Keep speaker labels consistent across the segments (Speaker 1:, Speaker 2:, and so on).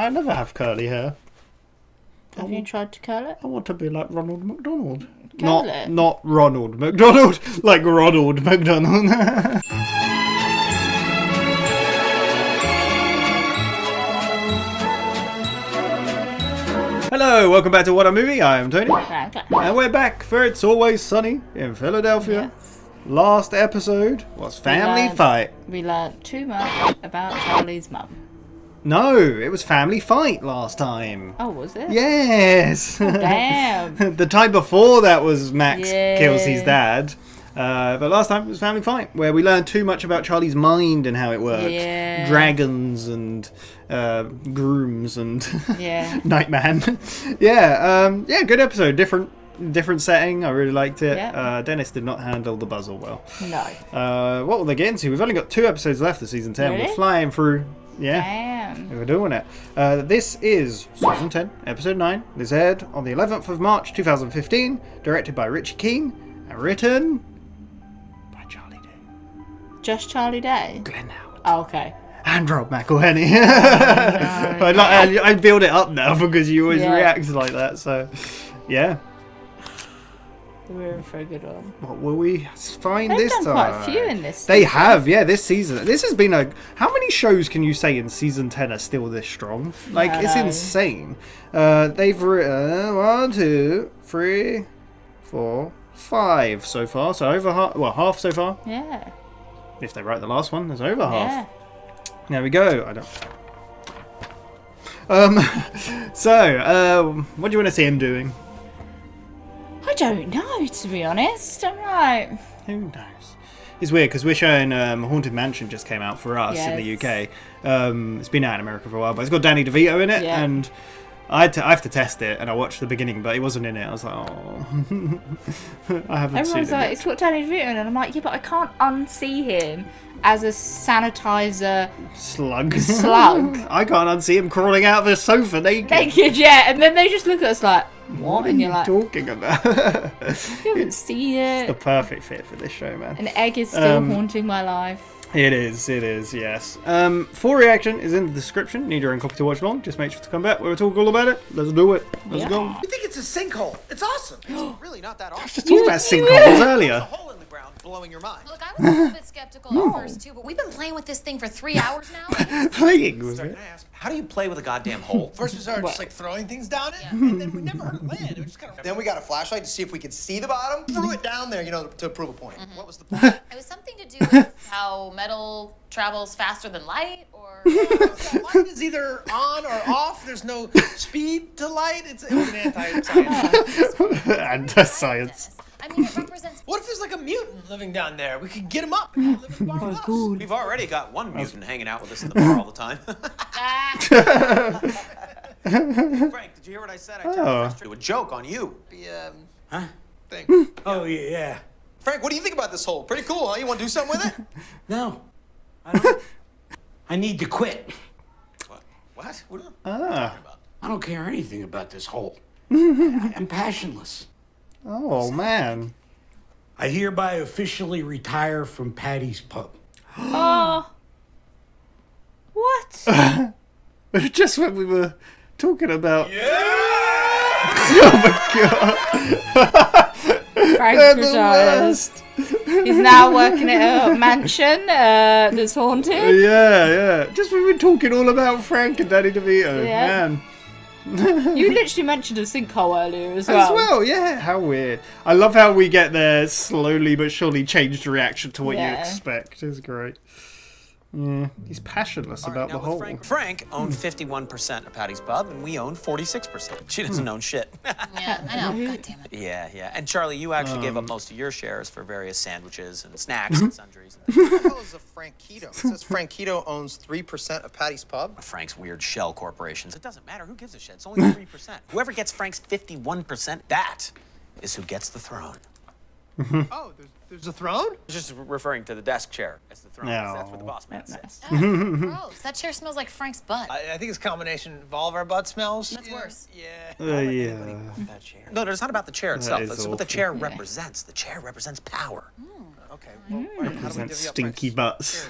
Speaker 1: I never have curly hair.
Speaker 2: Have you tried to curl it?
Speaker 1: I want to be like Ronald McDonald.
Speaker 2: Curl it?
Speaker 1: Not Ronald McDonald, like Ronald McDonald. Hello, welcome back to WhatAreMovie. I am Tony.
Speaker 2: Okay.
Speaker 1: And we're back for It's Always Sunny in Philadelphia.
Speaker 2: Yes.
Speaker 1: Last episode was Family Fight.
Speaker 2: We learnt too much about Charlie's mum.
Speaker 1: No, it was Family Fight last time.
Speaker 2: Oh, was it?
Speaker 1: Yes.
Speaker 2: Oh, damn.
Speaker 1: The time before that was Max
Speaker 2: Yeah.
Speaker 1: kills his dad. But last time it was Family Fight, where we learned too much about Charlie's mind and how it worked.
Speaker 2: Yeah.
Speaker 1: Dragons and grooms and
Speaker 2: Yeah.
Speaker 1: Nightman. Yeah, good episode. Different setting. I really liked it.
Speaker 2: Yeah.
Speaker 1: Dennis did not handle the puzzle well.
Speaker 2: No.
Speaker 1: What will they get into? We've only got 2 episodes left of season 10.
Speaker 2: Really?
Speaker 1: We're flying through. Yeah.
Speaker 2: Damn.
Speaker 1: We're doing it. This is season 10, episode 9. This aired on the 11th of March 2015, directed by Richie and written by Charlie Day.
Speaker 2: Just Charlie Day?
Speaker 1: Glenn Howard.
Speaker 2: Oh, okay.
Speaker 1: And Rob McElhenney.
Speaker 2: No.
Speaker 1: I build it up now because you always
Speaker 2: Yeah.
Speaker 1: react like that. So, yeah.
Speaker 2: We're in for a good one.
Speaker 1: What will we find
Speaker 2: They've
Speaker 1: this
Speaker 2: done
Speaker 1: time?
Speaker 2: quite a few in this
Speaker 1: They
Speaker 2: season.
Speaker 1: have, yeah. This season, this has been How many shows can you say in season 10 are still this strong? Like,
Speaker 2: I
Speaker 1: it's
Speaker 2: know.
Speaker 1: insane. They've written 1, 2, 3, 4, 5 so far. So over half. Well, half so far.
Speaker 2: Yeah.
Speaker 1: If they write the last one, there's over
Speaker 2: Yeah.
Speaker 1: half. There we go. I don't. So, what do you want to see him doing?
Speaker 2: I don't know, to be honest. I'm like...
Speaker 1: Who knows? It's weird because we're showing Haunted Mansion just came out for us in the
Speaker 2: Yes.
Speaker 1: UK. It's been out in America for a while, but it's got Danny DeVito in it,
Speaker 2: Yeah.
Speaker 1: and I have to test it. And I watched the beginning, but he wasn't in it. I was like, oh, I haven't
Speaker 2: Everyone's
Speaker 1: seen
Speaker 2: like,
Speaker 1: it.
Speaker 2: it's got Danny DeVito in it. And I'm like, yeah, but I can't unsee him as a sanitizer
Speaker 1: Slug. I can't unsee him crawling out of the sofa naked.
Speaker 2: naked, yeah. And then they just look at us like, what? And you're like,
Speaker 1: Talking about.
Speaker 2: you haven't seen it.
Speaker 1: The perfect fit for this show, man.
Speaker 2: An egg is still haunting my life.
Speaker 1: It is, yes. Full reaction is in the description. Need your own copy to watch along. Just make sure to come back. We'll talk all about it. Let's do it. Let's
Speaker 2: Yeah.
Speaker 1: go.
Speaker 3: You think it's a sinkhole? It's awesome. It's really not that awesome.
Speaker 1: Just talking about sinkholes earlier.
Speaker 3: A hole in the ground blowing your mind.
Speaker 4: Look, I was a little bit skeptical at first too, but we've been playing with this thing for 3 hours now.
Speaker 1: Playing, was
Speaker 3: Can
Speaker 1: it?
Speaker 3: I ask, how do you play with a goddamn hole?
Speaker 5: First we started just like throwing things down it, and then we never heard it land. We just kind of. Then we got a flashlight to see if we could see the bottom. Threw it down there, to prove a point. What was the point?
Speaker 4: It was something to do with how metal travels faster than light, or
Speaker 5: Light is either on or off. There's no speed to light. It was an anti-science.
Speaker 1: Anti-science.
Speaker 4: I mean, it represents.
Speaker 5: What if there's like a mutant living down there? We could get him up. Live in the bar with us.
Speaker 3: We've already got one mutant hanging out with us in the bar all the time. Frank, did you hear what I said? I turned a joke on you.
Speaker 5: The thing.
Speaker 6: Oh, yeah.
Speaker 5: Frank, what do you think about this hole? Pretty cool, huh? You want to do something with it?
Speaker 6: No. I don't. I need to quit.
Speaker 5: What? What?
Speaker 1: Ah.
Speaker 6: I don't care anything about this hole. I'm passionless.
Speaker 1: Oh, man.
Speaker 6: I hereby officially retire from Patty's Pub.
Speaker 2: Oh. What?
Speaker 1: Just when we were talking about...
Speaker 2: Frank's retired. He's now working at a mansion that's haunted.
Speaker 1: Yeah. Just when we were talking all about Frank and Danny DeVito.
Speaker 2: Yeah.
Speaker 1: Man.
Speaker 2: You literally mentioned a sinkhole earlier as well.
Speaker 1: As well, yeah. How weird. I love how we get there slowly but surely changed the reaction to what you
Speaker 2: Yeah.
Speaker 1: expect. It's great. Yeah, he's passionless about the whole.
Speaker 3: Frank owned 51% of Patty's Pub, and we own 46%. She doesn't own shit.
Speaker 4: Yeah, I know. God damn it.
Speaker 3: Yeah. And Charlie, you actually gave up most of your shares for various sandwiches and snacks and sundries. And
Speaker 5: What the hell is a Frankito? It says Frankito owns 3% of Patty's Pub.
Speaker 3: Frank's weird shell corporations. It doesn't matter. Who gives a shit? It's only 3%. Whoever gets Frank's 51%, that is who gets the throne.
Speaker 5: Oh, there's a throne?
Speaker 3: I was just referring to the desk chair as the throne. 'Cause that's where the
Speaker 1: No.
Speaker 3: boss man sits.
Speaker 4: Oh, gross. That chair smells like Frank's butt.
Speaker 5: I think it's a combination of all of our butt smells.
Speaker 4: That's worse.
Speaker 5: Yeah.
Speaker 1: Yeah.
Speaker 3: That chair. No, it's not about the chair itself.
Speaker 1: is
Speaker 3: It's what the
Speaker 1: awful.
Speaker 3: chair represents. The chair represents power.
Speaker 5: Okay. Well, how do we
Speaker 1: Represent
Speaker 5: divvy up
Speaker 1: stinky
Speaker 5: my
Speaker 1: butts.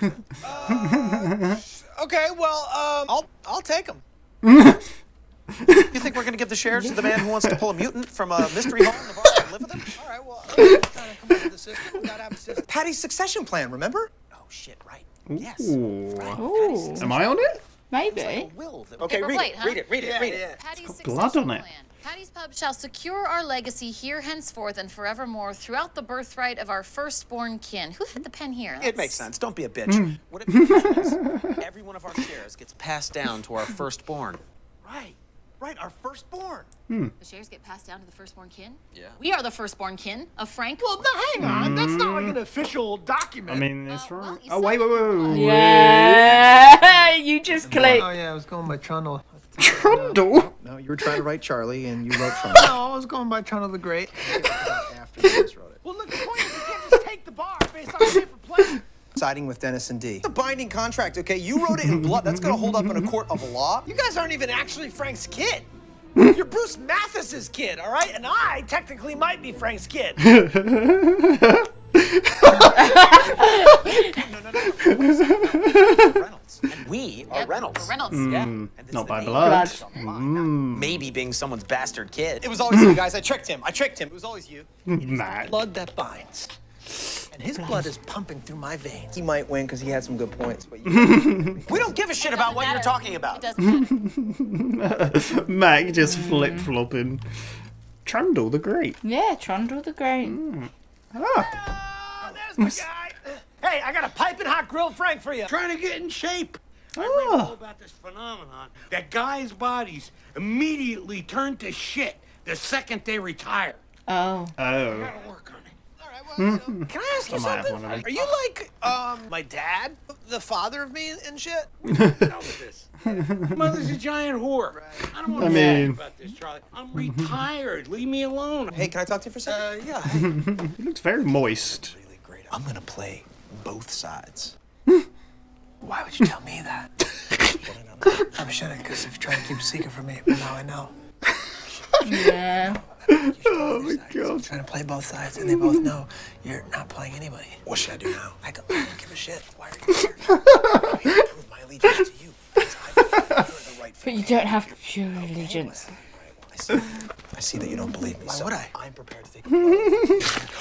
Speaker 5: Okay. Well, I'll take them.
Speaker 3: You think we're gonna give the shares to the man who wants to pull a mutant from a mystery hole in the bar and live with him?
Speaker 5: All right, well, I'm trying to come up with a system. We gotta have a system. Patty's succession plan, remember?
Speaker 3: Oh shit, right. Yes.
Speaker 1: Ooh.
Speaker 2: Ooh,
Speaker 1: Am I on it?
Speaker 2: maybe.
Speaker 3: Will that
Speaker 5: Okay,
Speaker 4: Paper
Speaker 5: read
Speaker 4: plate,
Speaker 5: it.
Speaker 4: huh?
Speaker 5: Read it.
Speaker 4: Patty's
Speaker 1: blood
Speaker 4: succession
Speaker 1: on it.
Speaker 4: plan. Patty's Pub shall secure our legacy here henceforth and forevermore throughout the birthright of our firstborn kin. Who had the pen here?
Speaker 3: It makes sense. Don't be a bitch. What it means is every one of our shares gets passed down to our firstborn.
Speaker 5: Right, our firstborn.
Speaker 4: The shares get passed down to the firstborn kin?
Speaker 3: Yeah.
Speaker 4: We are the firstborn kin of Frank.
Speaker 5: Well, no, hang on. That's not like an official document.
Speaker 1: I mean, it's
Speaker 4: well,
Speaker 1: right.
Speaker 4: you
Speaker 1: Oh, wait.
Speaker 2: Yeah, you just clicked.
Speaker 5: Oh, yeah, I was going by Trundle.
Speaker 1: Trundle?
Speaker 5: No, you were trying to write Charlie, and you wrote Trundle. No, I was going by Trundle the Great. After Dennis wrote it. Well, look, the point is you can't just take the bar based on a paper plate. Siding with Dennis and D. It's a binding contract, okay? You wrote it in blood. That's gonna hold up in a court of law. You guys aren't even actually Frank's kid. You're Bruce Mathis's kid, all right? And I technically might be Frank's kid.
Speaker 3: Reynolds. And we are Reynolds.
Speaker 4: We're Reynolds.
Speaker 3: Yeah. And it's
Speaker 1: Not
Speaker 3: the
Speaker 1: by
Speaker 3: name.
Speaker 1: blood.
Speaker 3: Maybe being someone's bastard kid.
Speaker 5: It was always you guys. I tricked him. It was always you.
Speaker 1: Matt.
Speaker 5: Blood that binds. And his blood is pumping through my veins. He might win because he had some good points, but you
Speaker 3: We don't give a shit about what you're talking about.
Speaker 4: It doesn't matter.
Speaker 1: Mac just flip-flopping. Trundle the Great.
Speaker 2: Yeah, Trundle the Great.
Speaker 1: Ah.
Speaker 5: there's my guy. Hey, I got a piping hot grilled Frank for you.
Speaker 6: Trying to get in shape. I read all about this phenomenon that guys' bodies immediately turn to shit the second they retire.
Speaker 2: Oh.
Speaker 1: Oh.
Speaker 6: Gotta work on it.
Speaker 5: All right, well, can I ask you
Speaker 1: I might have
Speaker 5: something?
Speaker 1: one of them.
Speaker 5: Are you like, my dad? The father of me and shit?
Speaker 6: Done with this. Mother's a giant whore. I don't want
Speaker 1: I
Speaker 6: to
Speaker 1: mean-
Speaker 6: talk about this, Charlie. I'm retired. Leave me alone.
Speaker 5: Hey, can I talk to you for a second? Yeah.
Speaker 1: He looks very moist.
Speaker 5: Really great. I'm gonna play both sides. Why would you tell me that? I shouldn't, because if you're trying to keep a secret from me, but now I know.
Speaker 2: Yeah.
Speaker 1: Oh my god.
Speaker 5: I'm trying to play both sides, and they both know you're not playing anybody. What should I do now? I don't give a shit. Why are you here? I'm here to prove my allegiance to you. Because I believe you're the right
Speaker 2: But you don't have pure allegiance.
Speaker 5: I see that you don't believe me. Why would I? I'm prepared to take a blow.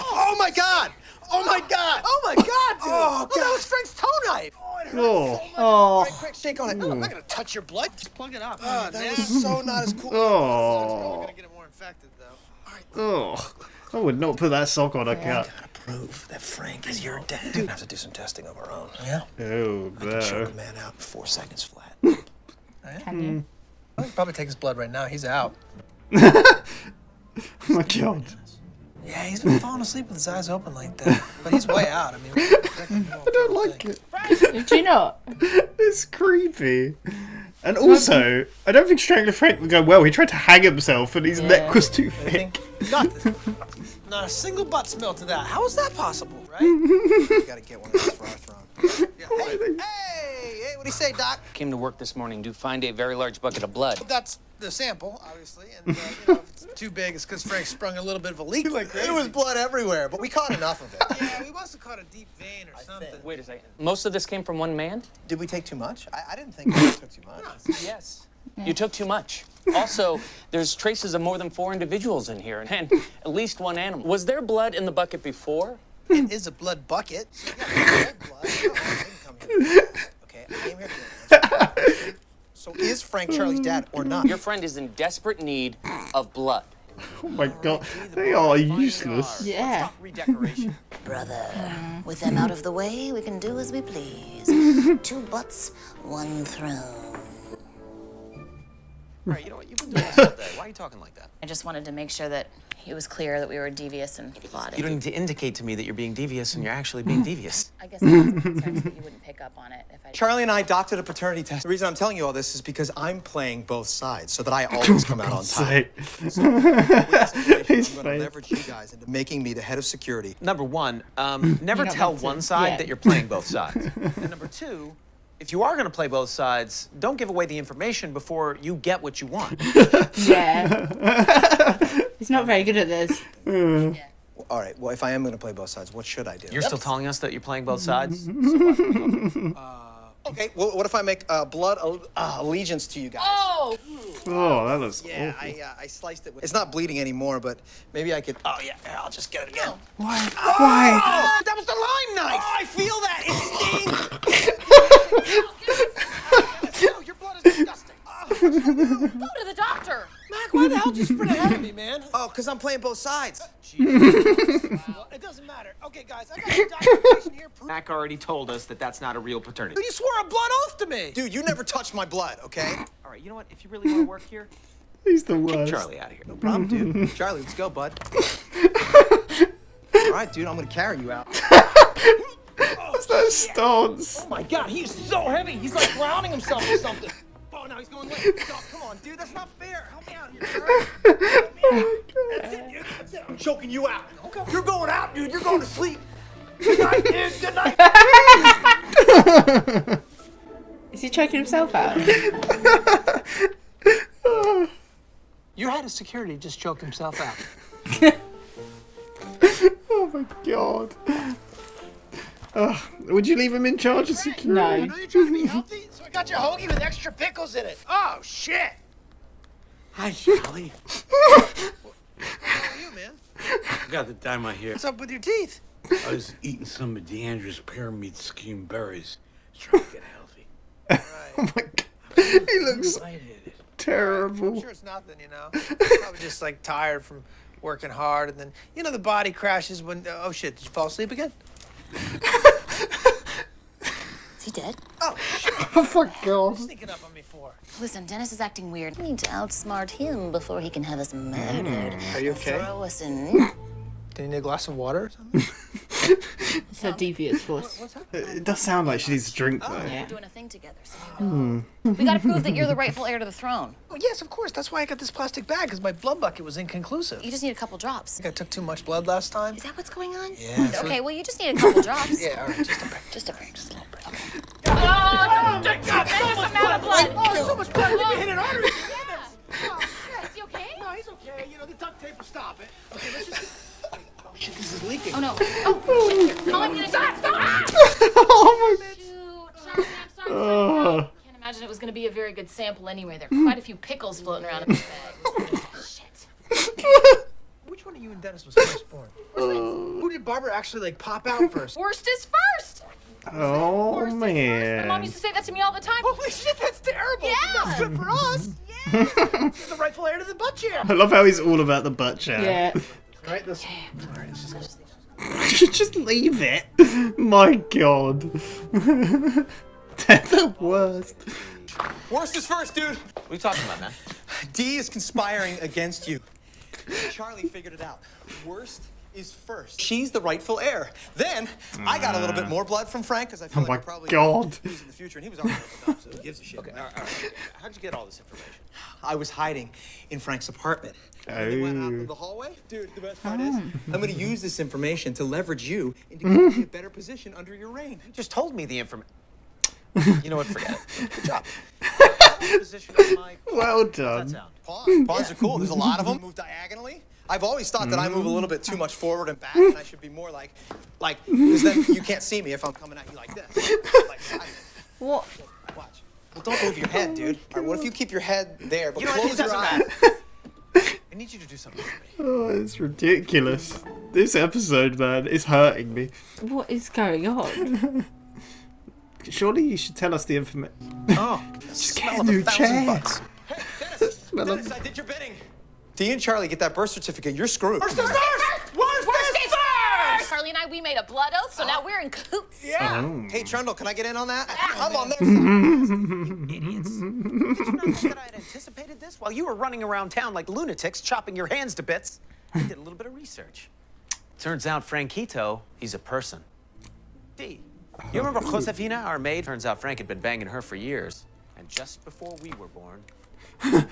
Speaker 5: Oh my god! Oh my god! Oh my god, dude! Oh, God. That was Frank's toe knife! Oh, it hurts
Speaker 1: Oh.
Speaker 5: so much.
Speaker 2: Oh.
Speaker 5: All right, quick, shake on it. I'm not gonna touch your blood. Just plug it up. Oh, that was so not as cool.
Speaker 1: Oh.
Speaker 5: I'm gonna get it more infected, though. All right.
Speaker 1: Oh. I would not put that sock on a cat.
Speaker 5: Gotta prove that Frank is your dad. We're gonna have to do some testing of our own. Yeah?
Speaker 1: Oh,
Speaker 5: Choke
Speaker 1: no.
Speaker 5: a man out in 4 seconds flat.
Speaker 2: Can you?
Speaker 5: I could probably take his blood right now. He's out.
Speaker 1: Oh my god.
Speaker 5: Yeah, he's been falling asleep with his eyes open like that. But he's way out. I mean,
Speaker 1: I don't like it.
Speaker 2: Did you not?
Speaker 1: It's creepy. And also, I don't think Strangler Frank would go well. He tried to hang himself and his neck was too thick.
Speaker 5: Nothing. Not a single butt smell to that. How is that possible, right? You gotta get one of those for our throne. Yeah. Hey, what do you say, Doc?
Speaker 7: Came to work this morning to find a very large bucket of blood.
Speaker 5: That's the sample, obviously, and if it's too big, it's because Frank sprung a little bit of a leak. There was blood everywhere, but we caught enough of it. Yeah, we must have caught a deep vein or something.
Speaker 7: Wait a second. Most of this came from one man?
Speaker 5: Did we take too much? I didn't think we took too much.
Speaker 7: Yes. You took too much. Also, there's traces of more than 4 individuals in here, and at least 1 animal. Was there blood in the bucket before?
Speaker 5: It is a blood bucket. So yeah, blood. I didn't come here. Okay, I came here to answer. So is Frank Charlie's dad or not?
Speaker 7: Your friend is in desperate need of blood.
Speaker 1: Oh my god. They are useless.
Speaker 2: Yeah.
Speaker 3: Redecoration.
Speaker 8: Brother, with them out of the way, we can do as we please. 2 butts, 1 throne.
Speaker 3: All right, you know what? You've been doing this all day. Why are you talking like that?
Speaker 4: I just wanted to make sure that it was clear that we were devious and plotting.
Speaker 3: You don't need to indicate to me that you're being devious and you're actually being devious.
Speaker 4: I guess I had some concerns that you wouldn't pick up on it if I.
Speaker 5: Charlie and I doctored a paternity test. The reason I'm telling you all this is because I'm playing both sides so that I always come out on top.
Speaker 1: Say.
Speaker 5: With this information,
Speaker 1: His
Speaker 5: I'm going
Speaker 1: face.
Speaker 5: to leverage you guys into making me the head of security.
Speaker 3: Number one, never
Speaker 2: not
Speaker 3: tell
Speaker 2: meant to.
Speaker 3: one side
Speaker 2: Yeah.
Speaker 3: that you're playing both sides. And number two, if you are going to play both sides, don't give away the information before you get what you want.
Speaker 2: Yeah. He's not very good at this.
Speaker 5: All right, well, if I am going to play both sides, what should I do?
Speaker 3: You're still telling us that you're playing both sides?
Speaker 5: Okay, well, what if I make blood allegiance to you guys?
Speaker 4: Oh!
Speaker 1: Oh, that looks
Speaker 5: Yeah,
Speaker 1: awful.
Speaker 5: I sliced it. It's not bleeding anymore, but maybe I could. Oh yeah, I'll just get it again.
Speaker 1: Why?
Speaker 5: Oh, that was the lime knife. Oh, I feel that. It stings. Oh, your blood is disgusting.
Speaker 4: Go to the doctor!
Speaker 5: Mac, why the hell did you sprint ahead of me, man? Oh, because I'm playing both sides. Well, it doesn't matter. Okay, guys, I got some documentation here.
Speaker 3: Mac already told us that that's not a real paternity.
Speaker 5: Dude, you swore a blood oath to me. Dude, you never touched my blood, okay?
Speaker 3: All right, you know what? If you really want to work here,
Speaker 1: He's the
Speaker 3: kick
Speaker 1: worst.
Speaker 3: Charlie out of here.
Speaker 5: No problem, dude. Charlie, let's go, bud. All right, dude, I'm gonna carry you out.
Speaker 1: What's that stance?
Speaker 5: Oh my God, he's so heavy. He's like drowning himself or something. Oh, now he's going late. Oh, come on, dude, that's not fair. Help me out here, sir. Help me out. That's it, dude. That's it. I'm choking you out. Okay. You're going out, dude. You're going to sleep. Good night, dude. Good night.
Speaker 2: Is he choking himself out?
Speaker 5: Your head of security just choked himself out.
Speaker 1: Oh my god. Would you leave him in charge of security?
Speaker 2: No.
Speaker 5: I know you're trying to be healthy, so I got you a hoagie with extra pickles in it. Oh, shit.
Speaker 6: Hi, Charlie.
Speaker 5: How are you, man?
Speaker 6: I got to dye my hair.
Speaker 5: What's up with your teeth?
Speaker 6: I was eating some of Deandra's pyramid scheme berries. Trying to get healthy.
Speaker 1: Oh my god. He looks
Speaker 6: Lightheaded.
Speaker 1: terrible.
Speaker 5: I'm sure it's nothing, you know. Probably just like tired from working hard, and then the body crashes when. Oh shit! Did you fall asleep again?
Speaker 8: Is he dead?
Speaker 5: Oh shit!
Speaker 1: Oh my god.
Speaker 5: Sneaking up on me for?
Speaker 8: Listen, Dennis is acting weird. We need to outsmart him before he can have us murdered.
Speaker 5: Are you okay?
Speaker 8: Throw us in.
Speaker 5: Do you need a glass of water or something?
Speaker 2: It's a devious force.
Speaker 5: What's happening?
Speaker 1: It does sound like she needs a drink though.
Speaker 2: Yeah.
Speaker 8: We're doing a thing together, so you know.
Speaker 4: We gotta prove that you're the rightful heir to the throne.
Speaker 5: Oh, yes, of course. That's why I got this plastic bag, because my blood bucket was inconclusive.
Speaker 4: You just need a couple drops.
Speaker 5: I think I took too much blood last time.
Speaker 4: Is that what's going on?
Speaker 5: Yeah.
Speaker 4: Okay, well, you just need a couple drops.
Speaker 5: Yeah, all right, just a break.
Speaker 8: Just a break, just a little break.
Speaker 4: Oh, my God, I'm out of blood.
Speaker 5: Oh, so much blood. Let me hit an artery.
Speaker 4: Yeah. Oh, shit, is he okay?
Speaker 5: No, he's okay. The duct tape will stop it. Okay, let's just. Oh shit, this is leaking.
Speaker 4: Oh, no. Oh, shit. Call him. Stop!
Speaker 1: Oh
Speaker 4: Shoot. Charlie, I'm sorry. Can't imagine it was gonna be a very good sample anyway. There are quite a few pickles floating around in this bag. Shit.
Speaker 5: Which one of you and Dennis was first born? Who did Barbara actually like pop out first?
Speaker 4: Worst is first.
Speaker 1: Oh
Speaker 4: Worst is first. My mom
Speaker 1: man.
Speaker 4: used to say that to me all the time.
Speaker 5: Holy shit, that's terrible.
Speaker 4: Yeah.
Speaker 5: That's good for us. Yeah. She's the rightful heir to the butt chair.
Speaker 1: I love how he's all about the butt chair.
Speaker 2: Yeah.
Speaker 5: All right, this. All right, let's just.
Speaker 1: Just leave it. My god. They're the worst.
Speaker 5: Worst is first, dude.
Speaker 3: What are you talking about, man?
Speaker 5: D is conspiring against you. Charlie figured it out. Worst is first. She's the rightful heir. Then I got a little bit more blood from Frank because I feel
Speaker 1: Oh my
Speaker 5: like we're probably
Speaker 1: god.
Speaker 5: losing the future, and he was already opened up, so who gives a shit?
Speaker 3: Okay, all right. How'd you get all this information?
Speaker 5: I was hiding in Frank's apartment. And we went out in the hallway. Dude, the best part is, I'm going to use this information to leverage you into getting you a better position under your reign.
Speaker 3: You just told me the information. You know what? Forget it. Good job. Position of my...
Speaker 1: Well
Speaker 3: How's that
Speaker 1: done.
Speaker 3: sound?
Speaker 5: Pawns are cool. There's a lot of them. Move diagonally. I've always thought that I move a little bit too much forward and back, and I should be more like, because then you can't see me if I'm coming at you like this. Like sideways.
Speaker 2: What?
Speaker 5: Watch. Well, don't move your head, dude. All right, what if you keep your head there, but
Speaker 3: You know what?
Speaker 5: close
Speaker 3: It
Speaker 5: your
Speaker 3: doesn't
Speaker 5: eyes?
Speaker 3: matter. I need you to do something for me.
Speaker 1: Oh, it's ridiculous. This episode, man, is hurting me.
Speaker 2: What is going on?
Speaker 1: Surely you should tell us the information.
Speaker 5: Oh,
Speaker 1: Just
Speaker 5: smell
Speaker 1: get a
Speaker 5: of
Speaker 1: new
Speaker 5: 1,000
Speaker 1: chair.
Speaker 5: bucks. Hey, Dennis, Dennis, I did your bidding. Dee and Charlie get that birth certificate. You're screwed.
Speaker 4: Worst is first! Charlie and I, we made a blood oath, so now we're in cahoots.
Speaker 5: Yeah.
Speaker 1: Oh.
Speaker 5: Hey, Trundle, can I get in on that?
Speaker 4: Yeah.
Speaker 5: I'm on their side.
Speaker 3: Idiots. Did you not know that I had anticipated this? While you were running around town like lunatics, chopping your hands to bits, I did a little bit of research. Turns out Franquito, he's a person. D, you remember Josefina, our maid? Turns out Frank had been banging her for years. And just before we were born, he was.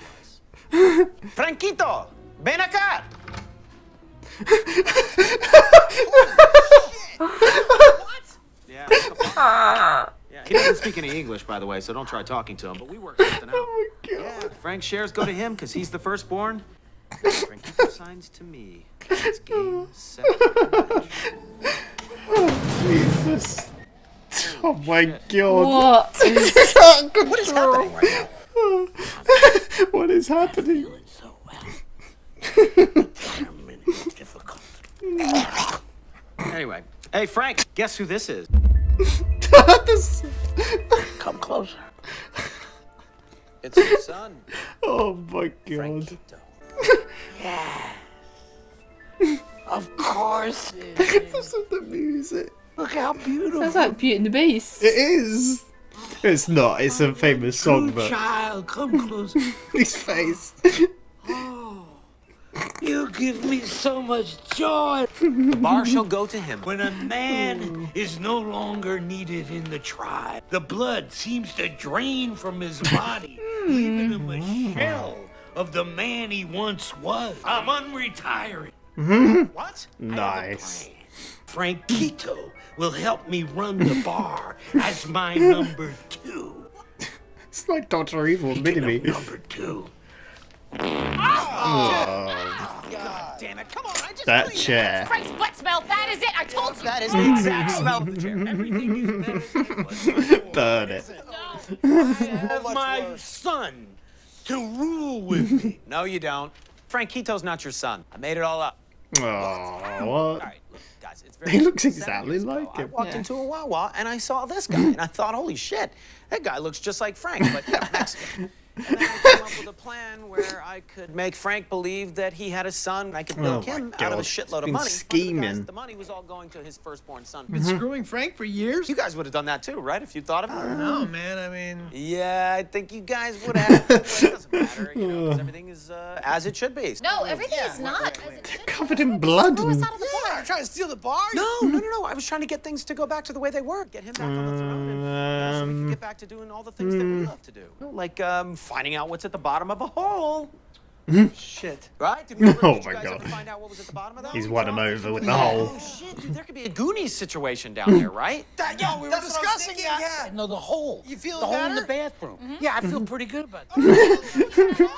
Speaker 3: Franquito, ven acá! What? Yeah. Yeah, he doesn't speak any English, by the way, so don't try talking to him. But we worked something out.
Speaker 1: Oh my god.
Speaker 3: Yeah, Frank's shares go to him because he's the firstborn. Franquito signs to me. It's game, set, match.
Speaker 1: Jesus. Oh my god.
Speaker 2: What?
Speaker 5: What is happening right now?
Speaker 1: What is happening?
Speaker 6: So well. Difficult.
Speaker 3: Anyway, hey Frank, guess who this is?
Speaker 1: This-
Speaker 6: Come closer.
Speaker 3: It's your son,
Speaker 1: oh my god.
Speaker 3: Frankito.
Speaker 6: Of course.
Speaker 1: This is the music.
Speaker 6: Look how beautiful.
Speaker 2: Sounds like Beauty and the Beast.
Speaker 1: It is. It's not. It's a famous song,
Speaker 6: Good
Speaker 1: but
Speaker 6: child, come closer.
Speaker 1: his face.
Speaker 6: You give me so much joy.
Speaker 3: The bar shall go to him.
Speaker 6: When a man is no longer needed in the tribe, the blood seems to drain from his body, leaving him a shell of the man he once was. I'm unretiring.
Speaker 3: What?
Speaker 1: Nice.
Speaker 6: Frankito will help me run the bar as my number 2.
Speaker 1: It's like Dr. Evil
Speaker 6: Speaking
Speaker 1: mini
Speaker 6: of
Speaker 1: me.
Speaker 6: number 2.
Speaker 3: Damn it! Come on, I just
Speaker 1: That
Speaker 3: cleaned
Speaker 1: chair.
Speaker 4: Frank's butt smell. That is it. I told you.
Speaker 3: That is the exact smell of the chair.
Speaker 6: Everything is better than it was.
Speaker 1: Burn it.
Speaker 6: Have my son to rule with me.
Speaker 3: No, you don't. Frankito's not your son. I made it all up.
Speaker 1: Oh,
Speaker 3: All
Speaker 1: what?
Speaker 3: right, look, guys, it's very
Speaker 1: He looks
Speaker 3: simple.
Speaker 1: exactly
Speaker 3: 7 years ago,
Speaker 1: like
Speaker 3: I
Speaker 1: him.
Speaker 3: walked into a Wawa and I saw this guy and I thought, holy shit, that guy looks just like Frank, but Mexican. And then I came up with a plan where I could make Frank believe that he had a son. And I could milk
Speaker 1: Oh my
Speaker 3: him out of a
Speaker 1: God.
Speaker 3: shitload of
Speaker 1: Been
Speaker 3: money.
Speaker 1: scheming.
Speaker 3: The money was all going to his firstborn son.
Speaker 5: Been screwing Frank for years?
Speaker 3: You guys would have done that too, right? If you thought of it.
Speaker 5: No, man. I mean,
Speaker 3: Yeah, I think you guys would have. Well, it doesn't matter, you know, 'cause everything is as it should be.
Speaker 4: No, everything is not as it should be.
Speaker 1: Covered in blood.
Speaker 4: Threw us
Speaker 1: And...
Speaker 4: out of the bar.
Speaker 5: you're trying to steal the bar?
Speaker 3: No. I was trying to get things to go back to the way they were. Get him back on the throne and you know, so we can get back to doing all the things that we love to do. Like finding out what's at the bottom of a hole. Shit. Right? Did you
Speaker 1: Oh
Speaker 3: did you
Speaker 1: my
Speaker 3: guys
Speaker 1: God.
Speaker 3: ever find out what was at the bottom of that?
Speaker 1: He's won him over with the hole.
Speaker 3: Oh shit, dude, there could be a Goonies situation down there, right?
Speaker 5: Yeah, we were discussing that.
Speaker 6: No, the hole.
Speaker 5: You feel
Speaker 6: the hole in
Speaker 5: better?
Speaker 6: the bathroom. Yeah, I feel pretty good about that.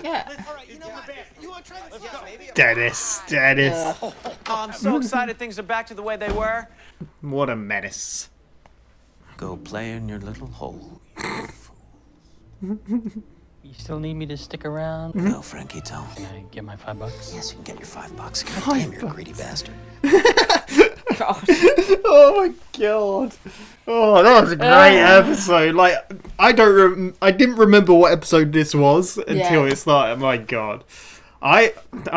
Speaker 2: Yeah.
Speaker 5: All right, you know what? You want to try this? Yeah, maybe.
Speaker 1: Dennis. Dennis.
Speaker 3: Oh, I'm so excited things are back to the way they were.
Speaker 1: What a menace.
Speaker 3: Go play in your little hole.
Speaker 7: You still need me to stick around?
Speaker 3: No, Frankito.
Speaker 7: Can I get my $5?
Speaker 3: Yes, you can get your $5. God damn, you're a greedy bastard.
Speaker 2: Gosh.
Speaker 1: Oh my god. Oh, that was a great episode. Like, I didn't remember what episode this was until
Speaker 2: Yeah.
Speaker 1: it started. My god. I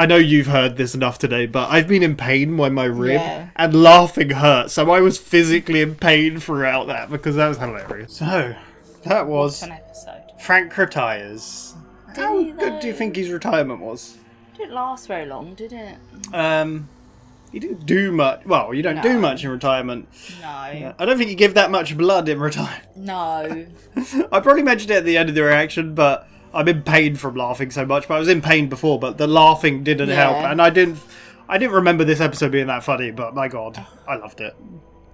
Speaker 1: know you've heard this enough today, but I've been in pain by my rib,
Speaker 2: Yeah.
Speaker 1: and laughing hurt. So I was physically in pain throughout that because that was hilarious. So that was
Speaker 2: An episode.
Speaker 1: Frank retires. How
Speaker 2: he
Speaker 1: good do you
Speaker 2: though?
Speaker 1: think his retirement was?
Speaker 2: Didn't last very long, did it?
Speaker 1: He didn't do much. Well, you don't do
Speaker 2: No.
Speaker 1: much in retirement.
Speaker 2: No.
Speaker 1: I don't think you give that much blood in retirement.
Speaker 2: No.
Speaker 1: I probably mentioned it at the end of the reaction, but I'm in pain from laughing so much. But I was in pain before, but the laughing didn't help,
Speaker 2: Yeah.
Speaker 1: and I didn't remember this episode being that funny. But my god, I loved it.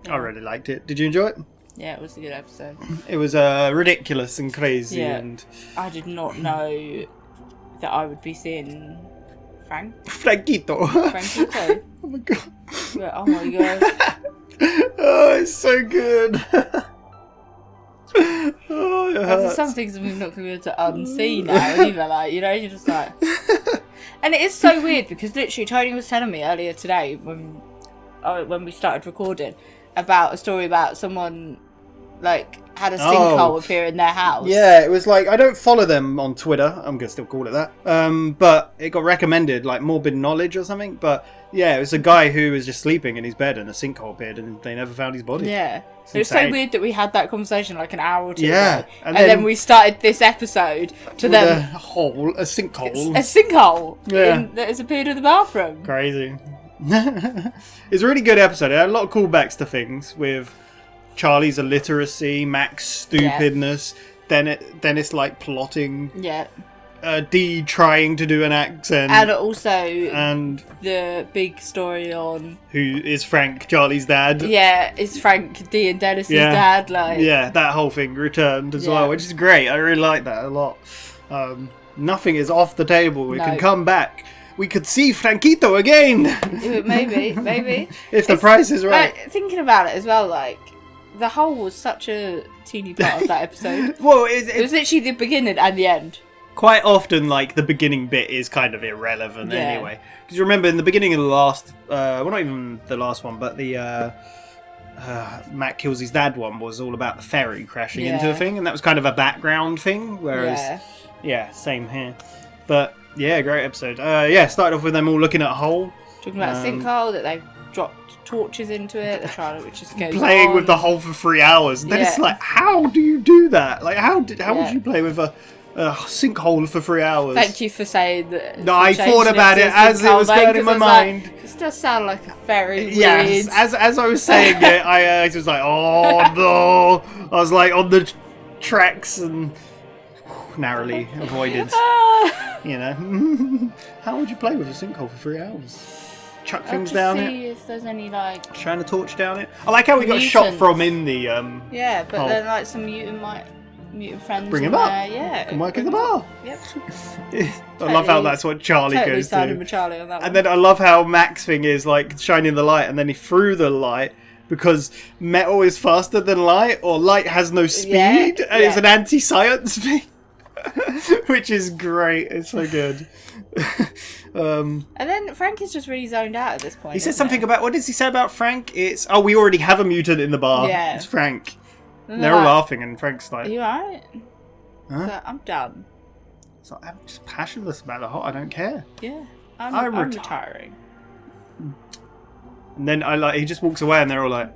Speaker 1: I really liked it. Did you enjoy it?
Speaker 2: Yeah, it was a good episode.
Speaker 1: It was ridiculous and crazy,
Speaker 2: Yeah.
Speaker 1: and
Speaker 2: I did not know that I would be seeing Frank.
Speaker 1: Frankito.
Speaker 2: Frankito.
Speaker 1: Oh my god.
Speaker 2: But, oh my god.
Speaker 1: Oh, it's so good. Oh, it
Speaker 2: There's
Speaker 1: hurts.
Speaker 2: some things we're not going to be able to unsee now either. Like, you know, you're just like. And it is so weird because literally Tony was telling me earlier today when we started recording about a story about someone like had a sinkhole appear in their house.
Speaker 1: Yeah, it was like, I don't follow them on Twitter, I'm gonna still call it that, but it got recommended, like Morbid Knowledge or something, but yeah, it was a guy who was just sleeping in his bed and a sinkhole appeared and they never found his body.
Speaker 2: Yeah. It was so
Speaker 1: insane.
Speaker 2: weird that we had that conversation like an hour or two
Speaker 1: Yeah,
Speaker 2: ago.
Speaker 1: and
Speaker 2: And
Speaker 1: then
Speaker 2: then we started this episode to
Speaker 1: With
Speaker 2: them.
Speaker 1: a sinkhole.
Speaker 2: A sinkhole
Speaker 1: Yeah.
Speaker 2: that has appeared in the bathroom.
Speaker 1: Crazy. It's a really good episode. It had a lot of callbacks to things with Charlie's illiteracy, Mac's stupidness, Dennis like plotting,
Speaker 2: Yeah.
Speaker 1: Dee trying to do an accent,
Speaker 2: And also
Speaker 1: and
Speaker 2: the big story on
Speaker 1: who is Frank, Charlie's dad.
Speaker 2: is Frank D and Dennis's
Speaker 1: Yeah.
Speaker 2: dad, like
Speaker 1: Yeah, that whole thing returned as well,
Speaker 2: Yeah.
Speaker 1: which is great. I really like that a lot. Nothing is off the table. We
Speaker 2: No.
Speaker 1: can come back. We could see Frankito again
Speaker 2: maybe.
Speaker 1: if the price is right.
Speaker 2: Like, thinking about it as well, like the hole was such a teeny part of that episode.
Speaker 1: Well,
Speaker 2: It was literally the beginning and the end.
Speaker 1: quite often, like, the beginning bit is kind of irrelevant
Speaker 2: Yeah.
Speaker 1: anyway. Because you remember in the beginning of the last, well, not even the last one, but the Matt kills his dad one was all about the ferry crashing into a
Speaker 2: Yeah.
Speaker 1: thing, and that was kind of a background thing. Whereas, yeah, same here. But yeah, great episode. Yeah, started off with them all looking at a hole,
Speaker 2: Talking about a sinkhole that they've dropped torches into it. They're trying to, which just goes
Speaker 1: playing
Speaker 2: on.
Speaker 1: with the hole for 3 hours. And then it's
Speaker 2: Yeah.
Speaker 1: like, how do you do that? Like, how would
Speaker 2: Yeah.
Speaker 1: you play with a sinkhole for 3 hours?
Speaker 2: Thank you for saying that.
Speaker 1: No,
Speaker 2: for
Speaker 1: I
Speaker 2: changing
Speaker 1: thought about
Speaker 2: to
Speaker 1: it as it
Speaker 2: sinkhole
Speaker 1: was
Speaker 2: then,
Speaker 1: going in
Speaker 2: 'cause
Speaker 1: my
Speaker 2: I was like,
Speaker 1: mind.
Speaker 2: this does sound like a very
Speaker 1: Yes,
Speaker 2: weird.
Speaker 1: as I was saying it, I was like, oh no! I was like on the tracks and narrowly avoided. You know, how would you play with a sinkhole for 3 hours? Chuck things down it,
Speaker 2: see if there's any like.
Speaker 1: shine a torch down it. I like how we got shot
Speaker 2: Mutants.
Speaker 1: from in the
Speaker 2: Yeah, but
Speaker 1: hole.
Speaker 2: then like some mutant friends.
Speaker 1: Bring
Speaker 2: in
Speaker 1: 'em up.
Speaker 2: there, Yeah.
Speaker 1: Can work in the bar.
Speaker 2: Yep.
Speaker 1: I love how
Speaker 2: Totally-
Speaker 1: that's what Charlie
Speaker 2: Totally
Speaker 1: goes
Speaker 2: siding
Speaker 1: to.
Speaker 2: with Charlie on that one.
Speaker 1: And then I love how Mac's thing is like shining the light, and then he threw the light because metal is faster than light, or light has no speed,
Speaker 2: Yeah,
Speaker 1: and it's
Speaker 2: yeah.
Speaker 1: an anti-science thing, which is great. It's so good.
Speaker 2: And then Frank is just really zoned out at this point.
Speaker 1: He said
Speaker 2: isn't
Speaker 1: something
Speaker 2: he?
Speaker 1: about, what does he say about Frank? It's, oh, we already have a mutant in the bar.
Speaker 2: Yeah.
Speaker 1: It's Frank.
Speaker 2: And
Speaker 1: They're all
Speaker 2: like,
Speaker 1: laughing, and Frank's
Speaker 2: Are
Speaker 1: like,
Speaker 2: you alright?
Speaker 1: Huh?
Speaker 2: So, I'm done.
Speaker 1: it's like, I'm just passionless about the whole. I don't care.
Speaker 2: Yeah. I'm
Speaker 1: I'm
Speaker 2: retiring.
Speaker 1: And then he just walks away, and they're all like,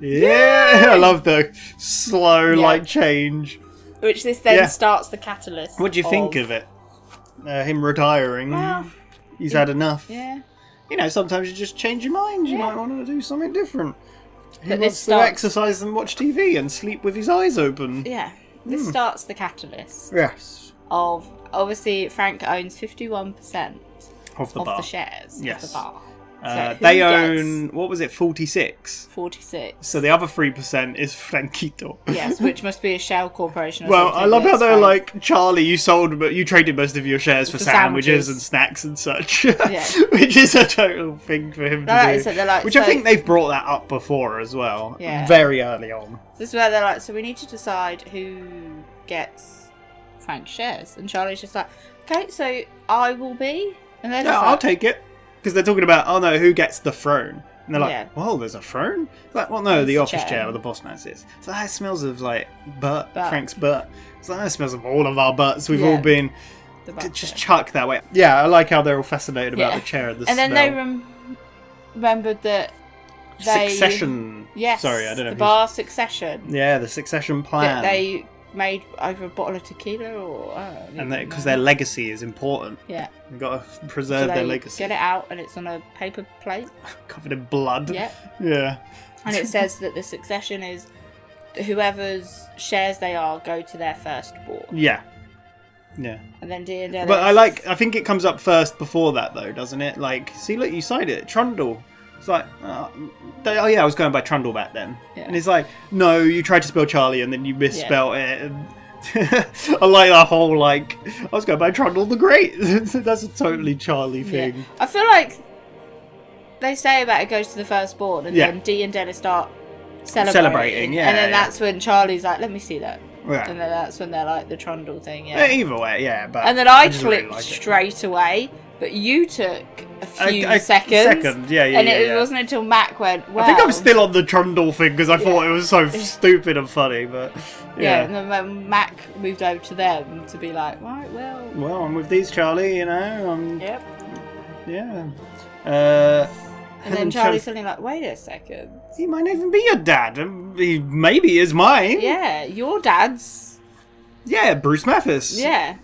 Speaker 1: yeah. I love the slow
Speaker 2: Yeah.
Speaker 1: change.
Speaker 2: Which this then
Speaker 1: Yeah.
Speaker 2: starts the catalyst.
Speaker 1: What do you think of it? Him retiring.
Speaker 2: Well,
Speaker 1: He's had enough.
Speaker 2: yeah.
Speaker 1: You know, sometimes you just change your mind. You
Speaker 2: Yeah.
Speaker 1: might want to do something different. He
Speaker 2: But
Speaker 1: wants
Speaker 2: this
Speaker 1: to
Speaker 2: starts-
Speaker 1: exercise and watch TV and sleep with his eyes open.
Speaker 2: Yeah. This starts the catalyst
Speaker 1: Yes.
Speaker 2: of obviously Frank owns 51%
Speaker 1: Of the
Speaker 2: of
Speaker 1: bar.
Speaker 2: the shares
Speaker 1: Yes.
Speaker 2: of the bar. So who
Speaker 1: They
Speaker 2: gets
Speaker 1: own, what was it, 46?
Speaker 2: 46.
Speaker 1: So the other 3% is Franquito.
Speaker 2: Yes, which must be a shell corporation. Or
Speaker 1: Well,
Speaker 2: something
Speaker 1: I love how
Speaker 2: that's
Speaker 1: they're
Speaker 2: fine.
Speaker 1: like, Charlie, you traded most of your shares for
Speaker 2: For
Speaker 1: sandwiches
Speaker 2: sandwiches.
Speaker 1: and snacks and such.
Speaker 2: Yeah.
Speaker 1: Which is a total thing for him to
Speaker 2: Like,
Speaker 1: do.
Speaker 2: so they're like,
Speaker 1: Which I
Speaker 2: so-
Speaker 1: think they've brought that up before as well.
Speaker 2: Yeah.
Speaker 1: Very early on.
Speaker 2: This is where they're like, so we need to decide who gets Frank's shares. And Charlie's just like, okay, so I will be. And they're
Speaker 1: Yeah,
Speaker 2: just
Speaker 1: I'll
Speaker 2: like,
Speaker 1: take it. Because they're talking about, oh no, who gets the throne? And they're like,
Speaker 2: Yeah.
Speaker 1: whoa, there's a throne? It's like, well, no,
Speaker 2: It's
Speaker 1: the
Speaker 2: a
Speaker 1: office chair
Speaker 2: chair.
Speaker 1: where the boss man sits. So that smells of like butt,
Speaker 2: Butt.
Speaker 1: Frank's butt. It's like, that smells of all of our butts. We've
Speaker 2: Yeah.
Speaker 1: all been
Speaker 2: the back
Speaker 1: just
Speaker 2: chair.
Speaker 1: chucked that way. Yeah, I like how they're all fascinated about
Speaker 2: Yeah.
Speaker 1: the chair and the
Speaker 2: And then
Speaker 1: smell.
Speaker 2: they remembered that they...
Speaker 1: Succession.
Speaker 2: Yes,
Speaker 1: Sorry, I don't know.
Speaker 2: the
Speaker 1: if
Speaker 2: bar Succession.
Speaker 1: yeah, the succession
Speaker 2: That
Speaker 1: plan.
Speaker 2: they made over a bottle of tequila or... I don't
Speaker 1: and
Speaker 2: know.
Speaker 1: because their legacy is important.
Speaker 2: Yeah.
Speaker 1: They've got to
Speaker 2: So
Speaker 1: preserve
Speaker 2: they
Speaker 1: their legacy.
Speaker 2: get it out and it's on a paper plate.
Speaker 1: Covered in blood.
Speaker 2: Yep.
Speaker 1: Yeah.
Speaker 2: And it says that the succession is whoever's shares they are go to their firstborn.
Speaker 1: Yeah. Yeah.
Speaker 2: And then D and Dennis.
Speaker 1: But I think it comes up first before that though, doesn't it? Like, see, look, you signed it, Trundle. It's like, oh yeah, I was going by Trundle back then.
Speaker 2: Yeah.
Speaker 1: And it's like, no, you tried to spell Charlie and then you misspelled it. And I like that whole, like, I was going by Trundle the Great. That's a totally Charlie thing.
Speaker 2: Yeah. I feel like they say about it goes to the firstborn, and
Speaker 1: Yeah.
Speaker 2: then Dee and Dennis start
Speaker 1: Celebrating, yeah,
Speaker 2: and then
Speaker 1: yeah.
Speaker 2: that's when Charlie's like, "Let me see that,"
Speaker 1: Yeah.
Speaker 2: and then that's when they're like the Trundle thing, yeah.
Speaker 1: Either way, yeah. But
Speaker 2: And then I
Speaker 1: just really
Speaker 2: clicked
Speaker 1: like it.
Speaker 2: straight away, but you took a few
Speaker 1: A
Speaker 2: seconds.
Speaker 1: second, yeah,
Speaker 2: and it
Speaker 1: yeah.
Speaker 2: wasn't until Mac went, "Wow."
Speaker 1: I think I'm still on the Trundle thing because I thought it was so stupid and funny, but
Speaker 2: Yeah, and then when Mac moved over to them to be like, right, well,
Speaker 1: well, I'm with these, Charlie. You know,
Speaker 2: yep.
Speaker 1: yeah.
Speaker 2: And then Charlie's suddenly like, wait a second.
Speaker 1: He might even be your dad. He maybe is mine.
Speaker 2: Yeah, your dad's.
Speaker 1: Yeah, Bruce Mathis.
Speaker 2: Yeah.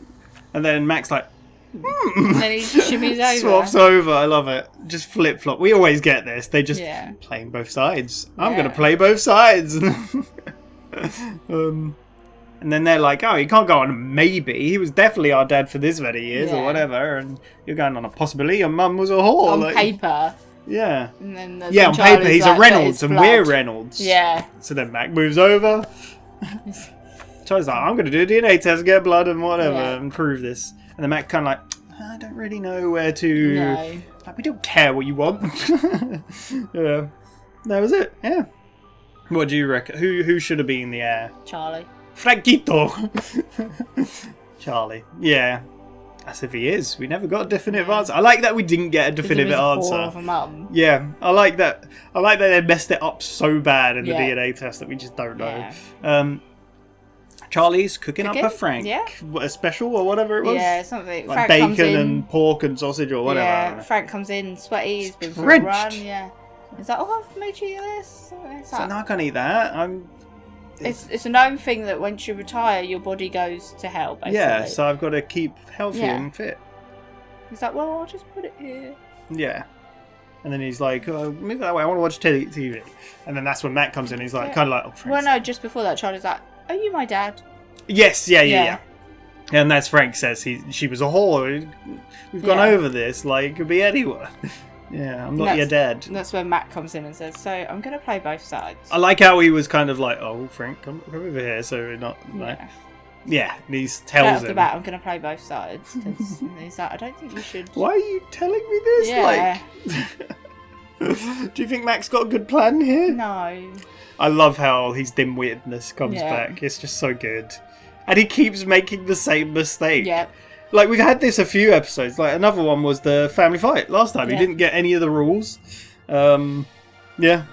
Speaker 1: And then Mac's like,
Speaker 2: And then he shimmies over.
Speaker 1: swaps over. I love it. Just flip flop. We always get this. They just
Speaker 2: Yeah.
Speaker 1: playing both sides. I'm
Speaker 2: Yeah.
Speaker 1: gonna play both sides. And then they're like, oh, you can't go on maybe. He was definitely our dad for this many years or
Speaker 2: Yeah.
Speaker 1: whatever. And you're going on a possibility. Your mum was a whore.
Speaker 2: On
Speaker 1: like,
Speaker 2: paper.
Speaker 1: Yeah.
Speaker 2: And then
Speaker 1: Yeah, on
Speaker 2: Charlie's
Speaker 1: paper he's
Speaker 2: like,
Speaker 1: a
Speaker 2: "That
Speaker 1: Reynolds
Speaker 2: is
Speaker 1: and
Speaker 2: blood."
Speaker 1: we're Reynolds.
Speaker 2: Yeah.
Speaker 1: So then Mac moves over. Charlie's like, I'm going to do a DNA test, get blood and whatever,
Speaker 2: Yeah.
Speaker 1: and prove this. And then Mac kind of like, I don't really know where to...
Speaker 2: No.
Speaker 1: Like, we don't care what you want. Yeah. That was it, yeah. What do you reckon? Who should have been the heir?
Speaker 2: Charlie.
Speaker 1: Franquito! Charlie. Yeah. As if he is. We never got a definitive answer. I like that we didn't get a definitive answer.
Speaker 2: Of a mum.
Speaker 1: Yeah, I like that. I like that they messed it up so bad in the
Speaker 2: Yeah.
Speaker 1: DNA test that we just don't know.
Speaker 2: Yeah.
Speaker 1: Charlie's cooking up a
Speaker 2: Cooking?
Speaker 1: Frank.
Speaker 2: Yeah.
Speaker 1: A special or whatever it was.
Speaker 2: Yeah, something.
Speaker 1: Like
Speaker 2: Frank comes
Speaker 1: bacon
Speaker 2: in,
Speaker 1: and pork and sausage or whatever. I don't
Speaker 2: Yeah,
Speaker 1: know.
Speaker 2: Frank comes in, sweaty, he's been for a
Speaker 1: Drenched.
Speaker 2: run, yeah. He's like, oh, I've made you this. It's,
Speaker 1: So
Speaker 2: like,
Speaker 1: no, I can't eat that.
Speaker 2: it's a known thing that once you retire, your body goes to hell, basically.
Speaker 1: Yeah, so I've got to keep healthy
Speaker 2: Yeah.
Speaker 1: and fit.
Speaker 2: He's like, well, I'll just put it here.
Speaker 1: Yeah. And then he's like, oh, move that way, I want to watch TV. And then that's when Matt comes in, he's like,
Speaker 2: Yeah.
Speaker 1: kind of like, oh, Frank's...
Speaker 2: Well, no, just before that, Charlie's like, are you my dad?
Speaker 1: Yes, yeah.
Speaker 2: Yeah.
Speaker 1: And that's Frank says she was a whore. We've gone
Speaker 2: Yeah.
Speaker 1: over this, like, it could be anyone. Yeah, I'm not your dad.
Speaker 2: And that's when Matt comes in and says, so I'm going to play both sides.
Speaker 1: I like how he was kind of like, oh, Frank, come over here, so we're not, like... Yeah, and he
Speaker 2: Straight
Speaker 1: tells
Speaker 2: off the
Speaker 1: him.
Speaker 2: bat, I'm going to play both sides. 'Cause he's like, I don't think you should...
Speaker 1: Why are you telling me this?
Speaker 2: Yeah.
Speaker 1: Like, do you think Mac's got a good plan here?
Speaker 2: No.
Speaker 1: I love how his dim-wittedness comes
Speaker 2: Yeah.
Speaker 1: back. It's just so good. And he keeps making the same mistake.
Speaker 2: Yep.
Speaker 1: Like, we've had this a few episodes. Like, another one was the family fight last time.
Speaker 2: Yeah.
Speaker 1: He didn't get any of the rules. Yeah.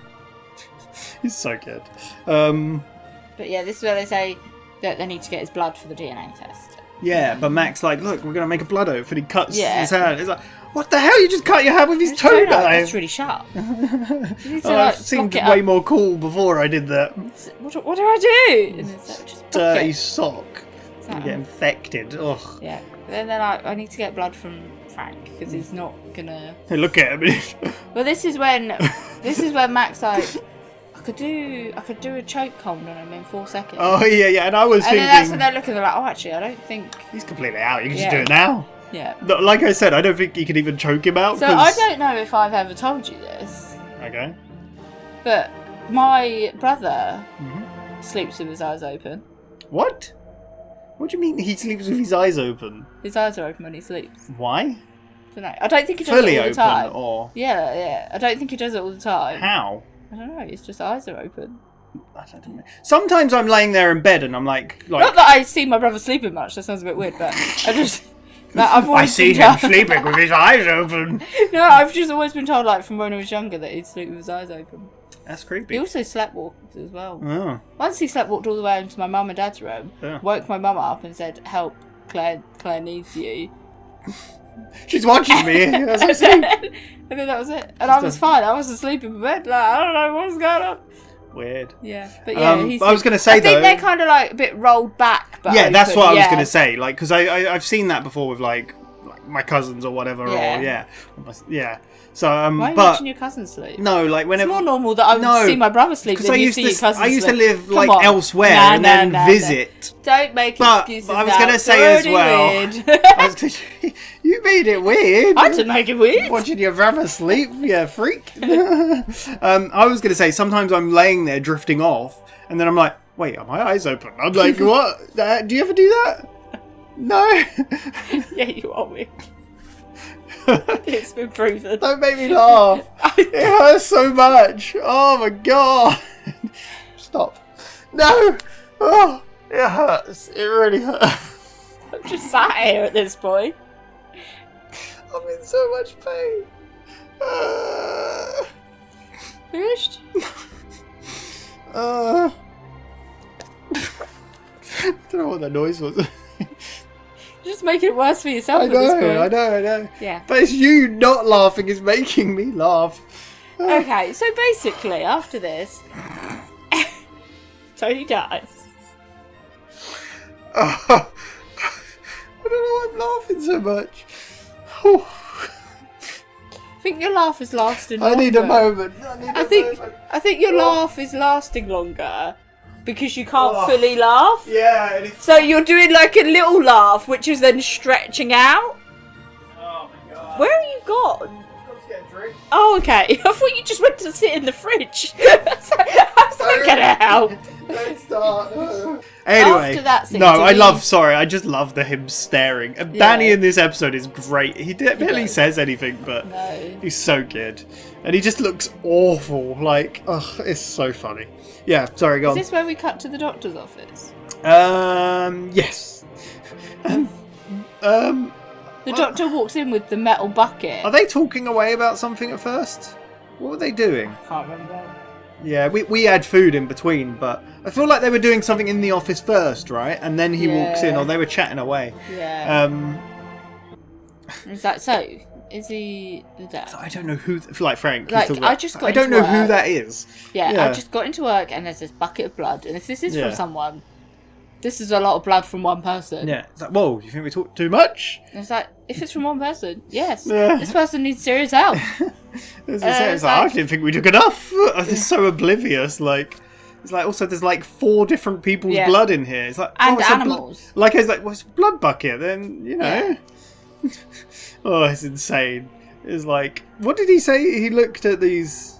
Speaker 1: He's so good.
Speaker 2: But yeah, this is where they say that they need to get his blood for the DNA test.
Speaker 1: Yeah, but Mac's like, look, we're going to make a blood oath. And he cuts
Speaker 2: Yeah.
Speaker 1: his hand. He's like, what the hell? You just cut your hand with his toe knife.
Speaker 2: That's really sharp. You need to,
Speaker 1: It seemed
Speaker 2: block it
Speaker 1: way
Speaker 2: up.
Speaker 1: more cool before I did that.
Speaker 2: What do I do? And it's like, just block
Speaker 1: Dirty
Speaker 2: it.
Speaker 1: sock. You get infected. Ugh.
Speaker 2: Yeah. But then they're like, I need to get blood from Frank because he's not gonna.
Speaker 1: Hey, look at him.
Speaker 2: Well, this is when Mac's like, I could do a choke hold on him in 4 seconds.
Speaker 1: Oh, yeah. And I was
Speaker 2: and
Speaker 1: thinking...
Speaker 2: then that's when they're looking. They're like, oh, actually, I don't think.
Speaker 1: He's completely out. You can
Speaker 2: Yeah.
Speaker 1: just do it now.
Speaker 2: Yeah.
Speaker 1: No, like I said, I don't think you can even choke him out.
Speaker 2: So I don't know if I've ever told you this,
Speaker 1: Okay.
Speaker 2: but my brother
Speaker 1: Mm-hmm.
Speaker 2: sleeps with his eyes open.
Speaker 1: What? What do you mean he sleeps with his eyes open?
Speaker 2: His eyes are open when he sleeps.
Speaker 1: Why?
Speaker 2: I don't think he does
Speaker 1: Fully
Speaker 2: it all the
Speaker 1: open
Speaker 2: time.
Speaker 1: or...
Speaker 2: Yeah. I don't think he does it all the time.
Speaker 1: How?
Speaker 2: I don't know. It's just eyes are open.
Speaker 1: I don't know. Sometimes I'm laying there in bed and I'm like...
Speaker 2: Not that I see my brother sleeping much. That sounds a bit weird, but I just. Like, I've
Speaker 1: I
Speaker 2: always
Speaker 1: see
Speaker 2: been
Speaker 1: him
Speaker 2: told-
Speaker 1: sleeping with his eyes open.
Speaker 2: No, I've just always been told, like, from when I was younger, that he'd sleep with his eyes open.
Speaker 1: That's
Speaker 2: He
Speaker 1: creepy.
Speaker 2: also sleepwalked as well.
Speaker 1: Oh.
Speaker 2: Once he sleepwalked all the way into my mum and dad's room,
Speaker 1: Yeah.
Speaker 2: woke my mum up and said, "Help, Claire needs you."
Speaker 1: She's watching me as I
Speaker 2: and,
Speaker 1: sleep.
Speaker 2: then that was it. And I was fine. I was asleep in bed. Like, I don't know what's going on.
Speaker 1: Weird.
Speaker 2: Yeah, but yeah, he's.
Speaker 1: I was going to say,
Speaker 2: I think
Speaker 1: though...
Speaker 2: they're kind of like a bit rolled back. But
Speaker 1: Yeah, that's
Speaker 2: open,
Speaker 1: what I was
Speaker 2: yeah.
Speaker 1: going to say. Like, because I've seen that before with like my cousins or whatever.
Speaker 2: Yeah.
Speaker 1: Or yeah. So
Speaker 2: Why are you
Speaker 1: but
Speaker 2: watching your cousin sleep?
Speaker 1: no, like
Speaker 2: It's
Speaker 1: whenever
Speaker 2: more normal that I would see my brother sleep than you see your cousin
Speaker 1: I used to
Speaker 2: sleep.
Speaker 1: live
Speaker 2: Come
Speaker 1: like
Speaker 2: on.
Speaker 1: elsewhere
Speaker 2: Nah,
Speaker 1: and
Speaker 2: nah,
Speaker 1: then
Speaker 2: nah,
Speaker 1: visit.
Speaker 2: nah. Don't make
Speaker 1: But
Speaker 2: excuses.
Speaker 1: I was
Speaker 2: now.
Speaker 1: going to
Speaker 2: It's
Speaker 1: say as
Speaker 2: already
Speaker 1: well.
Speaker 2: weird.
Speaker 1: I was gonna, you made it weird.
Speaker 2: I didn't make it weird.
Speaker 1: Watching your brother sleep, you freak. I was going to say sometimes I'm laying there drifting off, and then I'm like, wait, are my eyes open? I'm like, what? Do you ever do that? No.
Speaker 2: Yeah, you are weird. It's been proven.
Speaker 1: Don't make me laugh. It hurts so much. Oh my god. Stop. No. Oh, it hurts. It really hurts.
Speaker 2: I'm just sat here at this point.
Speaker 1: I'm in so much pain.
Speaker 2: Finished?
Speaker 1: I don't know what that noise was.
Speaker 2: You're just making it worse for yourself
Speaker 1: I
Speaker 2: at this point.
Speaker 1: know.
Speaker 2: Yeah.
Speaker 1: But it's you not laughing is making me laugh.
Speaker 2: Okay, so basically, after this, Tony dies.
Speaker 1: I don't know why I'm laughing so much. Whew.
Speaker 2: I think your laugh is lasting
Speaker 1: I
Speaker 2: longer.
Speaker 1: need a moment.
Speaker 2: I think your laugh is lasting longer because you can't fully laugh.
Speaker 1: Yeah. And it's...
Speaker 2: So you're doing like a little laugh, which is then stretching out.
Speaker 1: Oh my god.
Speaker 2: Where are you gone?
Speaker 1: Let's get a drink.
Speaker 2: Oh, okay. I thought you just went to sit in the fridge. How's that gonna help?
Speaker 1: Don't start. Anyway,
Speaker 2: After that scene,
Speaker 1: I just love him staring. And Danny
Speaker 2: Yeah.
Speaker 1: in this episode is great. He barely
Speaker 2: does.
Speaker 1: says anything, but
Speaker 2: No.
Speaker 1: he's so good. And he just looks awful. Like, oh, it's so funny. Yeah, sorry, go
Speaker 2: Is
Speaker 1: on.
Speaker 2: this where we cut to the doctor's office?
Speaker 1: Yes.
Speaker 2: The doctor walks in with the metal bucket.
Speaker 1: Are they talking away about something at first? What were they doing?
Speaker 2: Can't remember.
Speaker 1: Yeah, we had food in between, but I feel like they were doing something in the office first, right? And then he walks in,
Speaker 2: Yeah.
Speaker 1: or they were chatting away.
Speaker 2: Yeah. Is that so? Is he the dad?
Speaker 1: I don't know who, like Frank.
Speaker 2: Like,
Speaker 1: he's talking
Speaker 2: I
Speaker 1: about-
Speaker 2: just got
Speaker 1: I don't
Speaker 2: into
Speaker 1: know who
Speaker 2: work.
Speaker 1: that is.
Speaker 2: Yeah, I just got into work and there's this bucket of blood, and if this is
Speaker 1: Yeah.
Speaker 2: from someone, this is a lot of blood from one person.
Speaker 1: Yeah, it's like, whoa, you think we talk too much?
Speaker 2: And it's like, if it's from one person, yes,
Speaker 1: Yeah.
Speaker 2: this person needs serious help.
Speaker 1: It's
Speaker 2: it's
Speaker 1: like, I
Speaker 2: like-
Speaker 1: didn't think we took enough. It's so oblivious. Like, it's like also there's like 4 different people's
Speaker 2: Yeah.
Speaker 1: blood in here. It's like
Speaker 2: And
Speaker 1: it's a
Speaker 2: animals.
Speaker 1: like it's like, well, it's a blood bucket. Then you know.
Speaker 2: Yeah.
Speaker 1: Oh, it's insane. It's like, what did he say? He looked at these.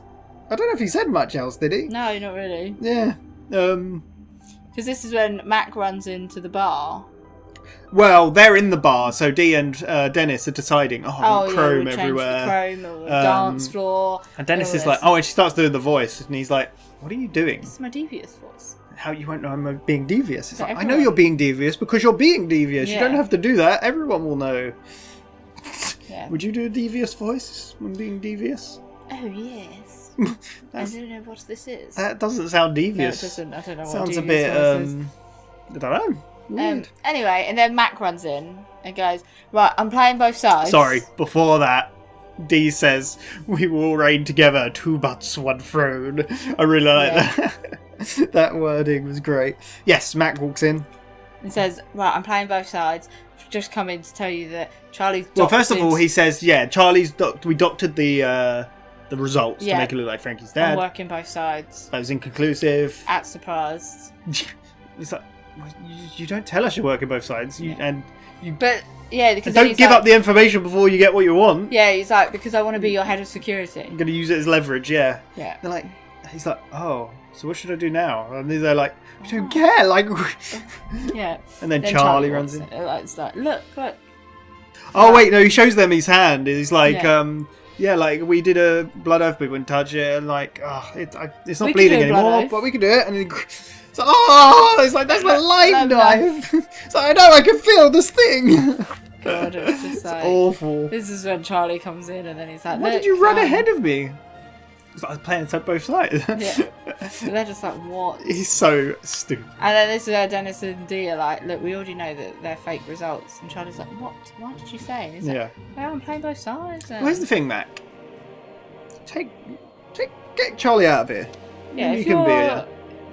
Speaker 1: I don't know if he said much else, did he?
Speaker 2: No, not really.
Speaker 1: Yeah.
Speaker 2: Because this is when Mac runs into the bar.
Speaker 1: Well, they're in the bar, so Dee and Dennis are deciding. Oh, I want chrome
Speaker 2: we'll change
Speaker 1: everywhere.
Speaker 2: the chrome or the dance floor.
Speaker 1: And Dennis
Speaker 2: all
Speaker 1: is like,
Speaker 2: this.
Speaker 1: oh, and she starts doing the voice, and he's like, what are you doing?
Speaker 2: It's my devious voice.
Speaker 1: How you won't know I'm being devious? It's
Speaker 2: But
Speaker 1: like, I know
Speaker 2: everyone-
Speaker 1: you're being devious because you're being devious. You
Speaker 2: Yeah.
Speaker 1: don't have to do that. Everyone will know.
Speaker 2: Yeah.
Speaker 1: Would you do a devious voice when being devious?
Speaker 2: Oh, yes. I don't know what this is.
Speaker 1: That doesn't sound
Speaker 2: No, it
Speaker 1: devious.
Speaker 2: doesn't. I don't know what
Speaker 1: Sounds a
Speaker 2: devious
Speaker 1: bit,
Speaker 2: voice is.
Speaker 1: I don't know. Weird.
Speaker 2: Anyway, and then Mac runs in and goes, right, I'm playing both sides.
Speaker 1: Sorry, before that, Dee says, we will all reign together, 2 butts, 1 throne. I really like that. That wording was great. Yes, Mac walks in.
Speaker 2: And says, right, I'm playing both sides. I've just come in to tell you that Charlie's doctored.
Speaker 1: Well, first of all, he says, yeah, Charlie's we doctored the results to
Speaker 2: Yeah.
Speaker 1: make it look like Frankie's
Speaker 2: I'm
Speaker 1: dad.
Speaker 2: working both sides.
Speaker 1: That was inconclusive.
Speaker 2: At surprised.
Speaker 1: It's like, well, you don't tell us you're working both sides.
Speaker 2: But, yeah, because
Speaker 1: Don't give up the information before you get what you want.
Speaker 2: Yeah, he's like, because I want to be your head of security.
Speaker 1: I'm going to use it as leverage, yeah.
Speaker 2: Yeah.
Speaker 1: They're like, he's like, oh, so what should I do now? And they're like, we don't care. Like,
Speaker 2: Yeah.
Speaker 1: and then Charlie runs in.
Speaker 2: It's like, look.
Speaker 1: Oh, wait, no, he shows them his hand. He's like,
Speaker 2: Yeah.
Speaker 1: yeah, like, we did a blood oath, but we wouldn't touch it. And like, oh, it's not
Speaker 2: We can
Speaker 1: bleeding
Speaker 2: do a blood
Speaker 1: anymore,
Speaker 2: oath.
Speaker 1: but we can do it. And then it's like, oh, it's like, that's my life knife. It's like, I know, I can feel this thing.
Speaker 2: God, it's just like,
Speaker 1: awful.
Speaker 2: This is when Charlie comes in and then he's like,
Speaker 1: Why
Speaker 2: look,
Speaker 1: did you run ahead of me? It's like, I was playing both sides.
Speaker 2: Yeah. And they're just like, what?
Speaker 1: He's so stupid.
Speaker 2: And then this is where Dennis and Dee are like, look, we already know that they're fake results. And Charlie's like, what? Why did you say? And he's
Speaker 1: Yeah.
Speaker 2: like, well, I'm playing both sides. And...
Speaker 1: Where's the thing, Mac? Get Charlie out of here.
Speaker 2: Yeah,
Speaker 1: you
Speaker 2: if
Speaker 1: can
Speaker 2: you're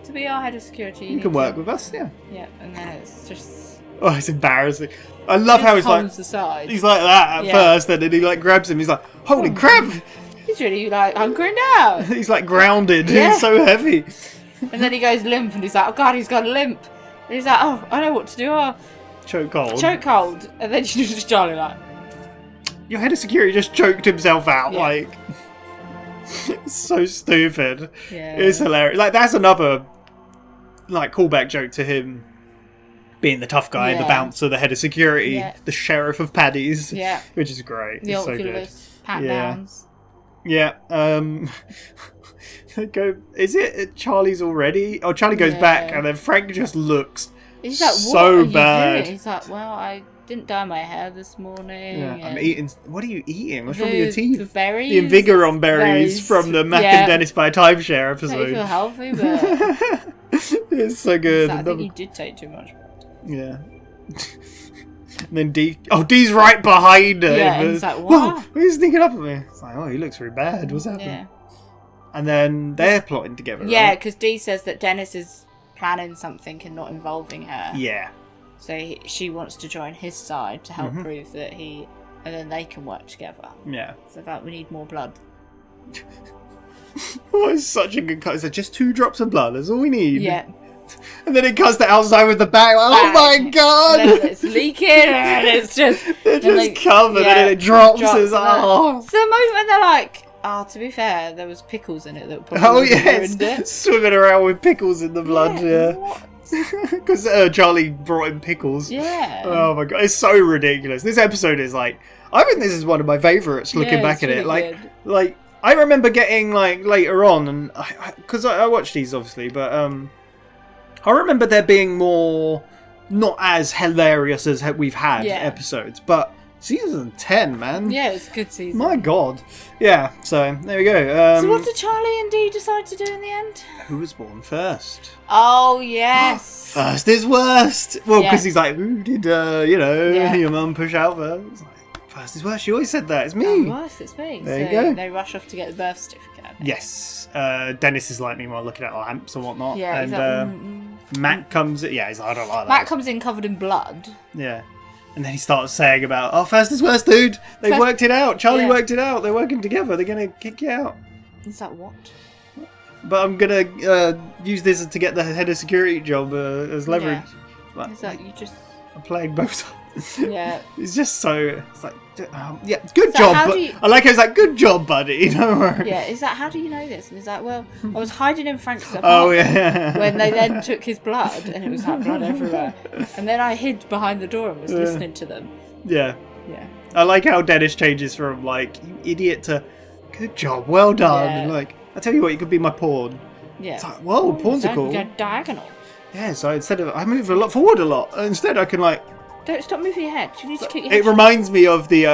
Speaker 2: to be our head of security,
Speaker 1: you can work with us, yeah.
Speaker 2: Yeah, and then it's just.
Speaker 1: Oh, it's embarrassing. I love how he's like,
Speaker 2: holds aside.
Speaker 1: he's like that at
Speaker 2: Yeah.
Speaker 1: first, and then he like grabs him. He's like, holy crap!
Speaker 2: He's really like hunkering down.
Speaker 1: He's like grounded.
Speaker 2: Yeah.
Speaker 1: He's so heavy.
Speaker 2: And then he goes limp, and he's like, oh god, he's got a limp. And he's like, oh, I know what to do. Oh,
Speaker 1: Choke hold.
Speaker 2: chokehold. And then you just Charlie like,
Speaker 1: Your head of security just choked himself out.
Speaker 2: Yeah.
Speaker 1: Like, it's so stupid.
Speaker 2: yeah.
Speaker 1: It's hilarious. Like that's another like callback joke to him being the tough guy, the
Speaker 2: Yeah.
Speaker 1: bouncer, the head of security,
Speaker 2: Yeah.
Speaker 1: the sheriff of Paddy's.
Speaker 2: Yeah.
Speaker 1: Which is great.
Speaker 2: The
Speaker 1: It's so good.
Speaker 2: Oculus pat
Speaker 1: Yeah.
Speaker 2: downs.
Speaker 1: Yeah. They go. Is it Charlie's already? Oh, Charlie goes back,
Speaker 2: Yeah.
Speaker 1: and then Frank just looks
Speaker 2: He's like, what
Speaker 1: so
Speaker 2: are you
Speaker 1: bad.
Speaker 2: doing? He's like, well, I didn't dye my hair this morning.
Speaker 1: Yeah, I'm
Speaker 2: and
Speaker 1: eating. What are you eating? What's wrong with your
Speaker 2: the
Speaker 1: teeth?
Speaker 2: berries.
Speaker 1: The Invigoron berries
Speaker 2: Berries.
Speaker 1: from the Mac
Speaker 2: Yeah.
Speaker 1: and Dennis by Timeshare
Speaker 2: I don't feel
Speaker 1: episode.
Speaker 2: healthy, but
Speaker 1: It's so good.
Speaker 2: I think he did take too much.
Speaker 1: Yeah. And then Dee's right behind her.
Speaker 2: Yeah, and he's like,
Speaker 1: Whoa,
Speaker 2: what?
Speaker 1: who's sneaking up at me? It's like, oh, he looks very bad. What's happening?
Speaker 2: Yeah.
Speaker 1: And then they're plotting together.
Speaker 2: Yeah,
Speaker 1: right?
Speaker 2: because Dee says that Dennis is planning something and not involving her.
Speaker 1: Yeah.
Speaker 2: So she wants to join his side to help
Speaker 1: Mm-hmm.
Speaker 2: prove that he, and then they can work together.
Speaker 1: Yeah.
Speaker 2: So that we need more blood.
Speaker 1: Oh, it's such a good cut. It's like just 2 drops of blood. That's all we need.
Speaker 2: Yeah.
Speaker 1: And then it cuts to outside with the bag. Like, oh my
Speaker 2: And
Speaker 1: god!
Speaker 2: then it's leaking, and it's just
Speaker 1: They're
Speaker 2: and
Speaker 1: just
Speaker 2: like,
Speaker 1: covered,
Speaker 2: yeah,
Speaker 1: and then it drops. It's
Speaker 2: and then-
Speaker 1: oh.
Speaker 2: So the moment when they're like, "Oh, to be fair, there was pickles in it that probably
Speaker 1: Oh
Speaker 2: would have
Speaker 1: yes,
Speaker 2: ruined it."
Speaker 1: swimming around with pickles in the blood. Yeah.
Speaker 2: What?
Speaker 1: Because Charlie brought him pickles.
Speaker 2: Yeah.
Speaker 1: Oh my god, it's so ridiculous. This episode is like, I think this is one of my favourites. Looking back at it,
Speaker 2: really good.
Speaker 1: like I remember getting like later on, and because I watched these obviously, but I remember there being more, not as hilarious as we've had episodes, but season 10, man.
Speaker 2: Yeah, it's a good season.
Speaker 1: My god. Yeah, so there we go.
Speaker 2: So what did Charlie and Dee decide to do in the end?
Speaker 1: Who was born first?
Speaker 2: Oh, yes.
Speaker 1: First is worst. Well, because
Speaker 2: Yeah.
Speaker 1: he's like, who did, your mum push out first? It's like, first is worst. She always said that. It's me.
Speaker 2: Oh, worse, it's me.
Speaker 1: There
Speaker 2: so
Speaker 1: you go.
Speaker 2: they rush off to get the birth certificate.
Speaker 1: Yes. Dennis is like, meanwhile, looking at lamps and whatnot.
Speaker 2: Yeah,
Speaker 1: and
Speaker 2: he's like,
Speaker 1: Matt comes, he's like, I don't like that.
Speaker 2: Matt comes in covered in blood.
Speaker 1: Yeah. And then he starts saying about, oh, first is worst, dude. They've worked it out. Charlie worked it out. They're working together. They're going to kick you out.
Speaker 2: He's like, what?
Speaker 1: But I'm going to use this to get the head of security job as leverage.
Speaker 2: Yeah.
Speaker 1: Like,
Speaker 2: He's like, you just...
Speaker 1: I'm playing both sides.
Speaker 2: Yeah.
Speaker 1: It's just so... It's like, yeah, good
Speaker 2: So
Speaker 1: job.
Speaker 2: how
Speaker 1: But
Speaker 2: do you-
Speaker 1: I like how it's like, good job, buddy. Don't worry.
Speaker 2: Yeah, is that, how do you know this? And he's like, well, I was hiding in Frank's apartment
Speaker 1: Oh, yeah.
Speaker 2: when they then took his blood, and it was like blood everywhere. And then I hid behind the door and was listening to them.
Speaker 1: Yeah.
Speaker 2: Yeah.
Speaker 1: I like how Dennis changes from, like, you idiot to, good job, well done.
Speaker 2: Yeah.
Speaker 1: And like, I tell you what, you could be my pawn.
Speaker 2: Yeah.
Speaker 1: It's like, whoa, pawns
Speaker 2: so
Speaker 1: are cool.
Speaker 2: you go diagonal.
Speaker 1: Yeah, so instead of, I move a lot forward a lot. Instead, I can, like,
Speaker 2: Don't stop moving your head. You need to keep your
Speaker 1: it
Speaker 2: head.
Speaker 1: reminds me of the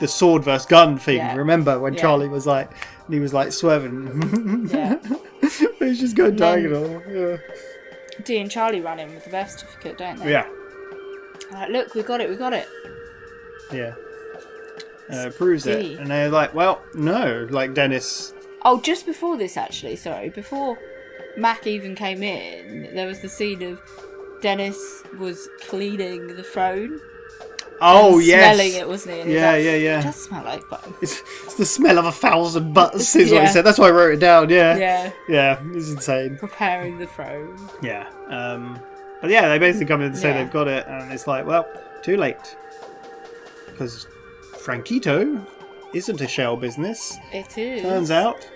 Speaker 1: sword versus gun thing.
Speaker 2: Yeah.
Speaker 1: Remember when
Speaker 2: Yeah.
Speaker 1: Charlie was like, he was like swerving.
Speaker 2: Yeah.
Speaker 1: He's just going
Speaker 2: And then-
Speaker 1: diagonal. Yeah.
Speaker 2: Dee and Charlie run in with the birth certificate, don't they?
Speaker 1: Yeah.
Speaker 2: Like, look, we got it.
Speaker 1: Yeah. Proves
Speaker 2: Dee.
Speaker 1: it. And they're like, well, no. Like Dennis.
Speaker 2: Oh, just before this, actually, sorry. Before Mac even came in, there was the scene of Dennis was cleaning the throne.
Speaker 1: Oh,
Speaker 2: and
Speaker 1: yes.
Speaker 2: Smelling it, wasn't he? And he's
Speaker 1: Yeah,
Speaker 2: like,
Speaker 1: yeah, yeah.
Speaker 2: It does smell like butter.
Speaker 1: It's the smell of 1,000 butts, is what
Speaker 2: Yeah.
Speaker 1: he said. That's why I wrote it down. Yeah.
Speaker 2: Yeah.
Speaker 1: Yeah. It's insane.
Speaker 2: Preparing the throne.
Speaker 1: Yeah. But yeah, they basically come in and say
Speaker 2: Yeah.
Speaker 1: they've got it, and it's like, well, too late. Because Frankito isn't a shell business.
Speaker 2: It is.
Speaker 1: Turns out.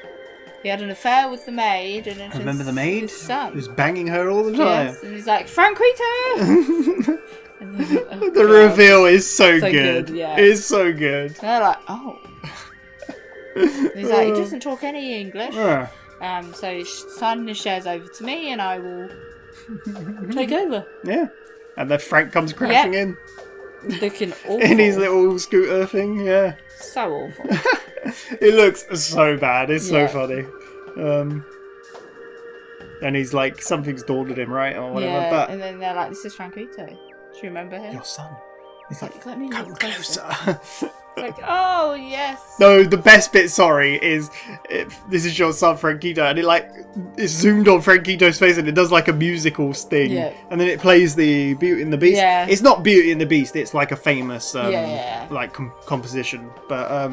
Speaker 2: He had an affair with the maid, and it's
Speaker 1: Remember the maid?
Speaker 2: his son.
Speaker 1: Who's banging her all the time.
Speaker 2: Yes, and he's like, Franquito! And then, oh,
Speaker 1: The
Speaker 2: God.
Speaker 1: reveal is so
Speaker 2: So
Speaker 1: good.
Speaker 2: good, yeah.
Speaker 1: It's so good.
Speaker 2: And they're like, oh. And he's like, he doesn't talk any English. So he's signing his shares over to me, and I will take over.
Speaker 1: Yeah. And then Frank comes crashing in.
Speaker 2: Looking awful.
Speaker 1: In his little scooter thing, yeah.
Speaker 2: So awful.
Speaker 1: It looks so bad. It's so
Speaker 2: Yeah.
Speaker 1: funny. And he's like, something's dawned on him, right? Or whatever.
Speaker 2: Yeah,
Speaker 1: But
Speaker 2: and then they're like, this is Franquito. Do you remember him?
Speaker 1: your son. He's like,
Speaker 2: Let me
Speaker 1: come
Speaker 2: look
Speaker 1: closer.
Speaker 2: Like, oh, yes.
Speaker 1: No, the best bit, sorry, is this is your son Frankito, and it's zoomed on Frankito's face, and it does like a musical sting,
Speaker 2: Yeah.
Speaker 1: and then it plays the Beauty and the Beast.
Speaker 2: Yeah.
Speaker 1: It's not Beauty and the Beast; it's like a famous
Speaker 2: Yeah.
Speaker 1: like composition, but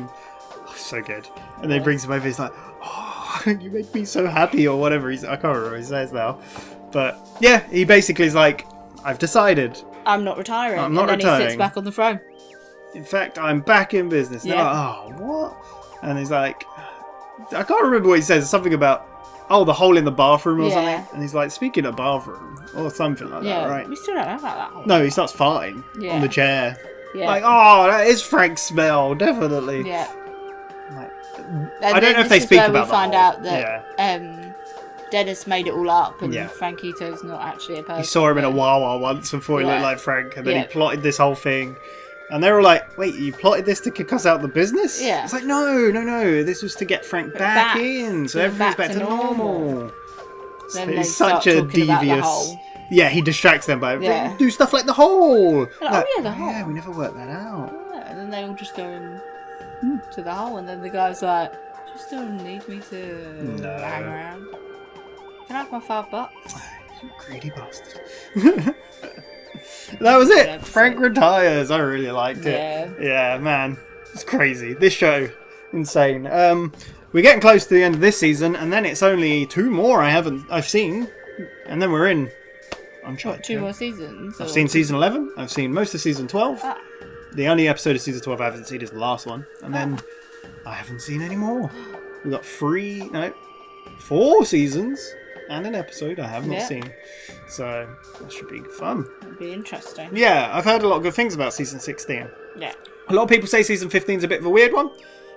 Speaker 1: so good. And then he brings him over. He's like, "Oh, you make me so happy," or whatever. I can't remember what he says now, but yeah, he basically is like, "I've decided.
Speaker 2: I'm not retiring."
Speaker 1: I'm not
Speaker 2: and then he
Speaker 1: retiring.
Speaker 2: sits back on the throne.
Speaker 1: In fact, I'm back in business." And they're
Speaker 2: Yeah.
Speaker 1: like, "Oh, what?" And he's like, I can't remember what he says. Something about, oh, the hole in the bathroom or
Speaker 2: Yeah.
Speaker 1: something. And he's like, speaking of bathroom, or something like
Speaker 2: Yeah,
Speaker 1: that, right?
Speaker 2: we still don't know about that one.
Speaker 1: No, he starts farting
Speaker 2: Yeah.
Speaker 1: on the chair.
Speaker 2: Yeah.
Speaker 1: Like, oh, that is Frank's smell, definitely.
Speaker 2: Yeah.
Speaker 1: Like,
Speaker 2: And
Speaker 1: I don't
Speaker 2: then
Speaker 1: know if
Speaker 2: this
Speaker 1: they
Speaker 2: is
Speaker 1: speak
Speaker 2: where
Speaker 1: about
Speaker 2: we
Speaker 1: the
Speaker 2: find
Speaker 1: hole.
Speaker 2: out that Dennis made it all up, and
Speaker 1: Yeah.
Speaker 2: Frankito's not actually a person.
Speaker 1: He saw him in a
Speaker 2: Yeah.
Speaker 1: Wawa once before he looked
Speaker 2: Yeah.
Speaker 1: like Frank, and then
Speaker 2: Yeah.
Speaker 1: he plotted this whole thing. And they were like, wait, you plotted this to kick us out of the business?
Speaker 2: Yeah.
Speaker 1: It's like, no. This was to get Frank back in, so
Speaker 2: Yeah,
Speaker 1: everything's
Speaker 2: back
Speaker 1: back to
Speaker 2: to
Speaker 1: normal.
Speaker 2: normal.
Speaker 1: So
Speaker 2: Then they
Speaker 1: it's
Speaker 2: start
Speaker 1: such a
Speaker 2: talking about the
Speaker 1: devious...
Speaker 2: hole.
Speaker 1: Yeah, he distracts them by,
Speaker 2: Yeah.
Speaker 1: do stuff like the hole.
Speaker 2: Like, oh, yeah, the hole.
Speaker 1: Yeah, we never worked that out.
Speaker 2: Yeah, and then they all just go in to the hole, and then the guy's like, "Do you still need me to
Speaker 1: No.
Speaker 2: hang around? Can I have my $5?"
Speaker 1: You greedy bastard. That was it.
Speaker 2: episode.
Speaker 1: Frank retires. I really liked it.
Speaker 2: Yeah.
Speaker 1: Yeah, man. It's crazy. This show, insane. We're getting close to the end of this season, and then it's only 2 more I've seen, and then we're in Uncharted.
Speaker 2: What, 2 more seasons?
Speaker 1: I've
Speaker 2: or-
Speaker 1: seen season 11. I've seen most of season 12.
Speaker 2: Ah.
Speaker 1: The only episode of season 12 I haven't seen is the last one, and then I haven't seen any more. We've got 4 seasons and an episode I have not seen. So that should be fun.
Speaker 2: It'll be interesting.
Speaker 1: Yeah, I've heard a lot of good things about season 16.
Speaker 2: Yeah.
Speaker 1: A lot of people say season 15 is a bit of a weird one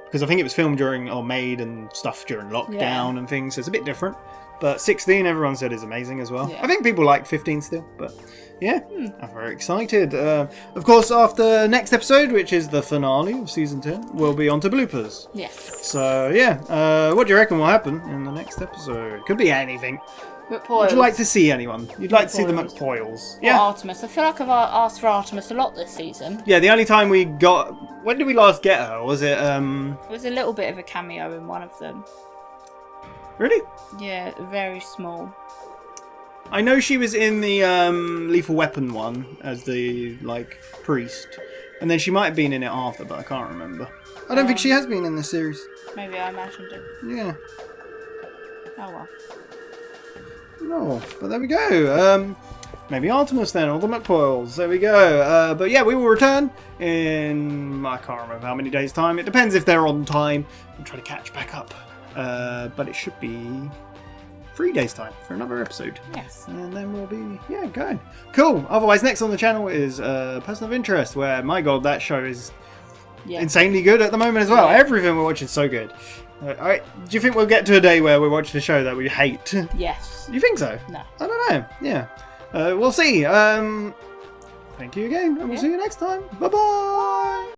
Speaker 1: because I think it was filmed during or made and stuff during lockdown and things, so it's a bit different. But 16, everyone said is amazing as well.
Speaker 2: Yeah.
Speaker 1: I think people like 15 still, but yeah, I'm very excited. Of course, after next episode, which is the finale of season 10, we'll be on to bloopers.
Speaker 2: Yes.
Speaker 1: So yeah, what do you reckon will happen in the next episode? Could be anything.
Speaker 2: McPoyles.
Speaker 1: Would you like to see anyone? You'd like to see the
Speaker 2: McPoyles.
Speaker 1: McPoyles?
Speaker 2: Or Artemis. I feel like I've asked for Artemis a lot this season.
Speaker 1: Yeah, the only time we got... When did we last get her? Was it...
Speaker 2: It was a little bit of a cameo in one of them.
Speaker 1: Really?
Speaker 2: Yeah, very small.
Speaker 1: I know she was in the Lethal Weapon one as the, like, priest. And then she might have been in it after, but I can't remember. I don't think she has been in this series.
Speaker 2: Maybe I imagined it.
Speaker 1: Yeah.
Speaker 2: Oh well.
Speaker 1: No, but there we go. Maybe Artemis then, or the McPoyles. There we go. But yeah, we will return in... I can't remember how many days' time. It depends if they're on time. I'll try to catch back up. But it should be 3 days' time for another episode.
Speaker 2: Yes.
Speaker 1: And then we'll be, going. Cool. Otherwise, next on the channel is Person of Interest, where, my God, that show is insanely good at the moment as well.
Speaker 2: Yeah.
Speaker 1: Everything we're watching is so good. Do you think we'll get to a day where we're watching a show that we hate?
Speaker 2: Yes.
Speaker 1: You think so?
Speaker 2: No.
Speaker 1: I don't know. Yeah. We'll see. Thank you again, and we'll see you next time. Bye-bye.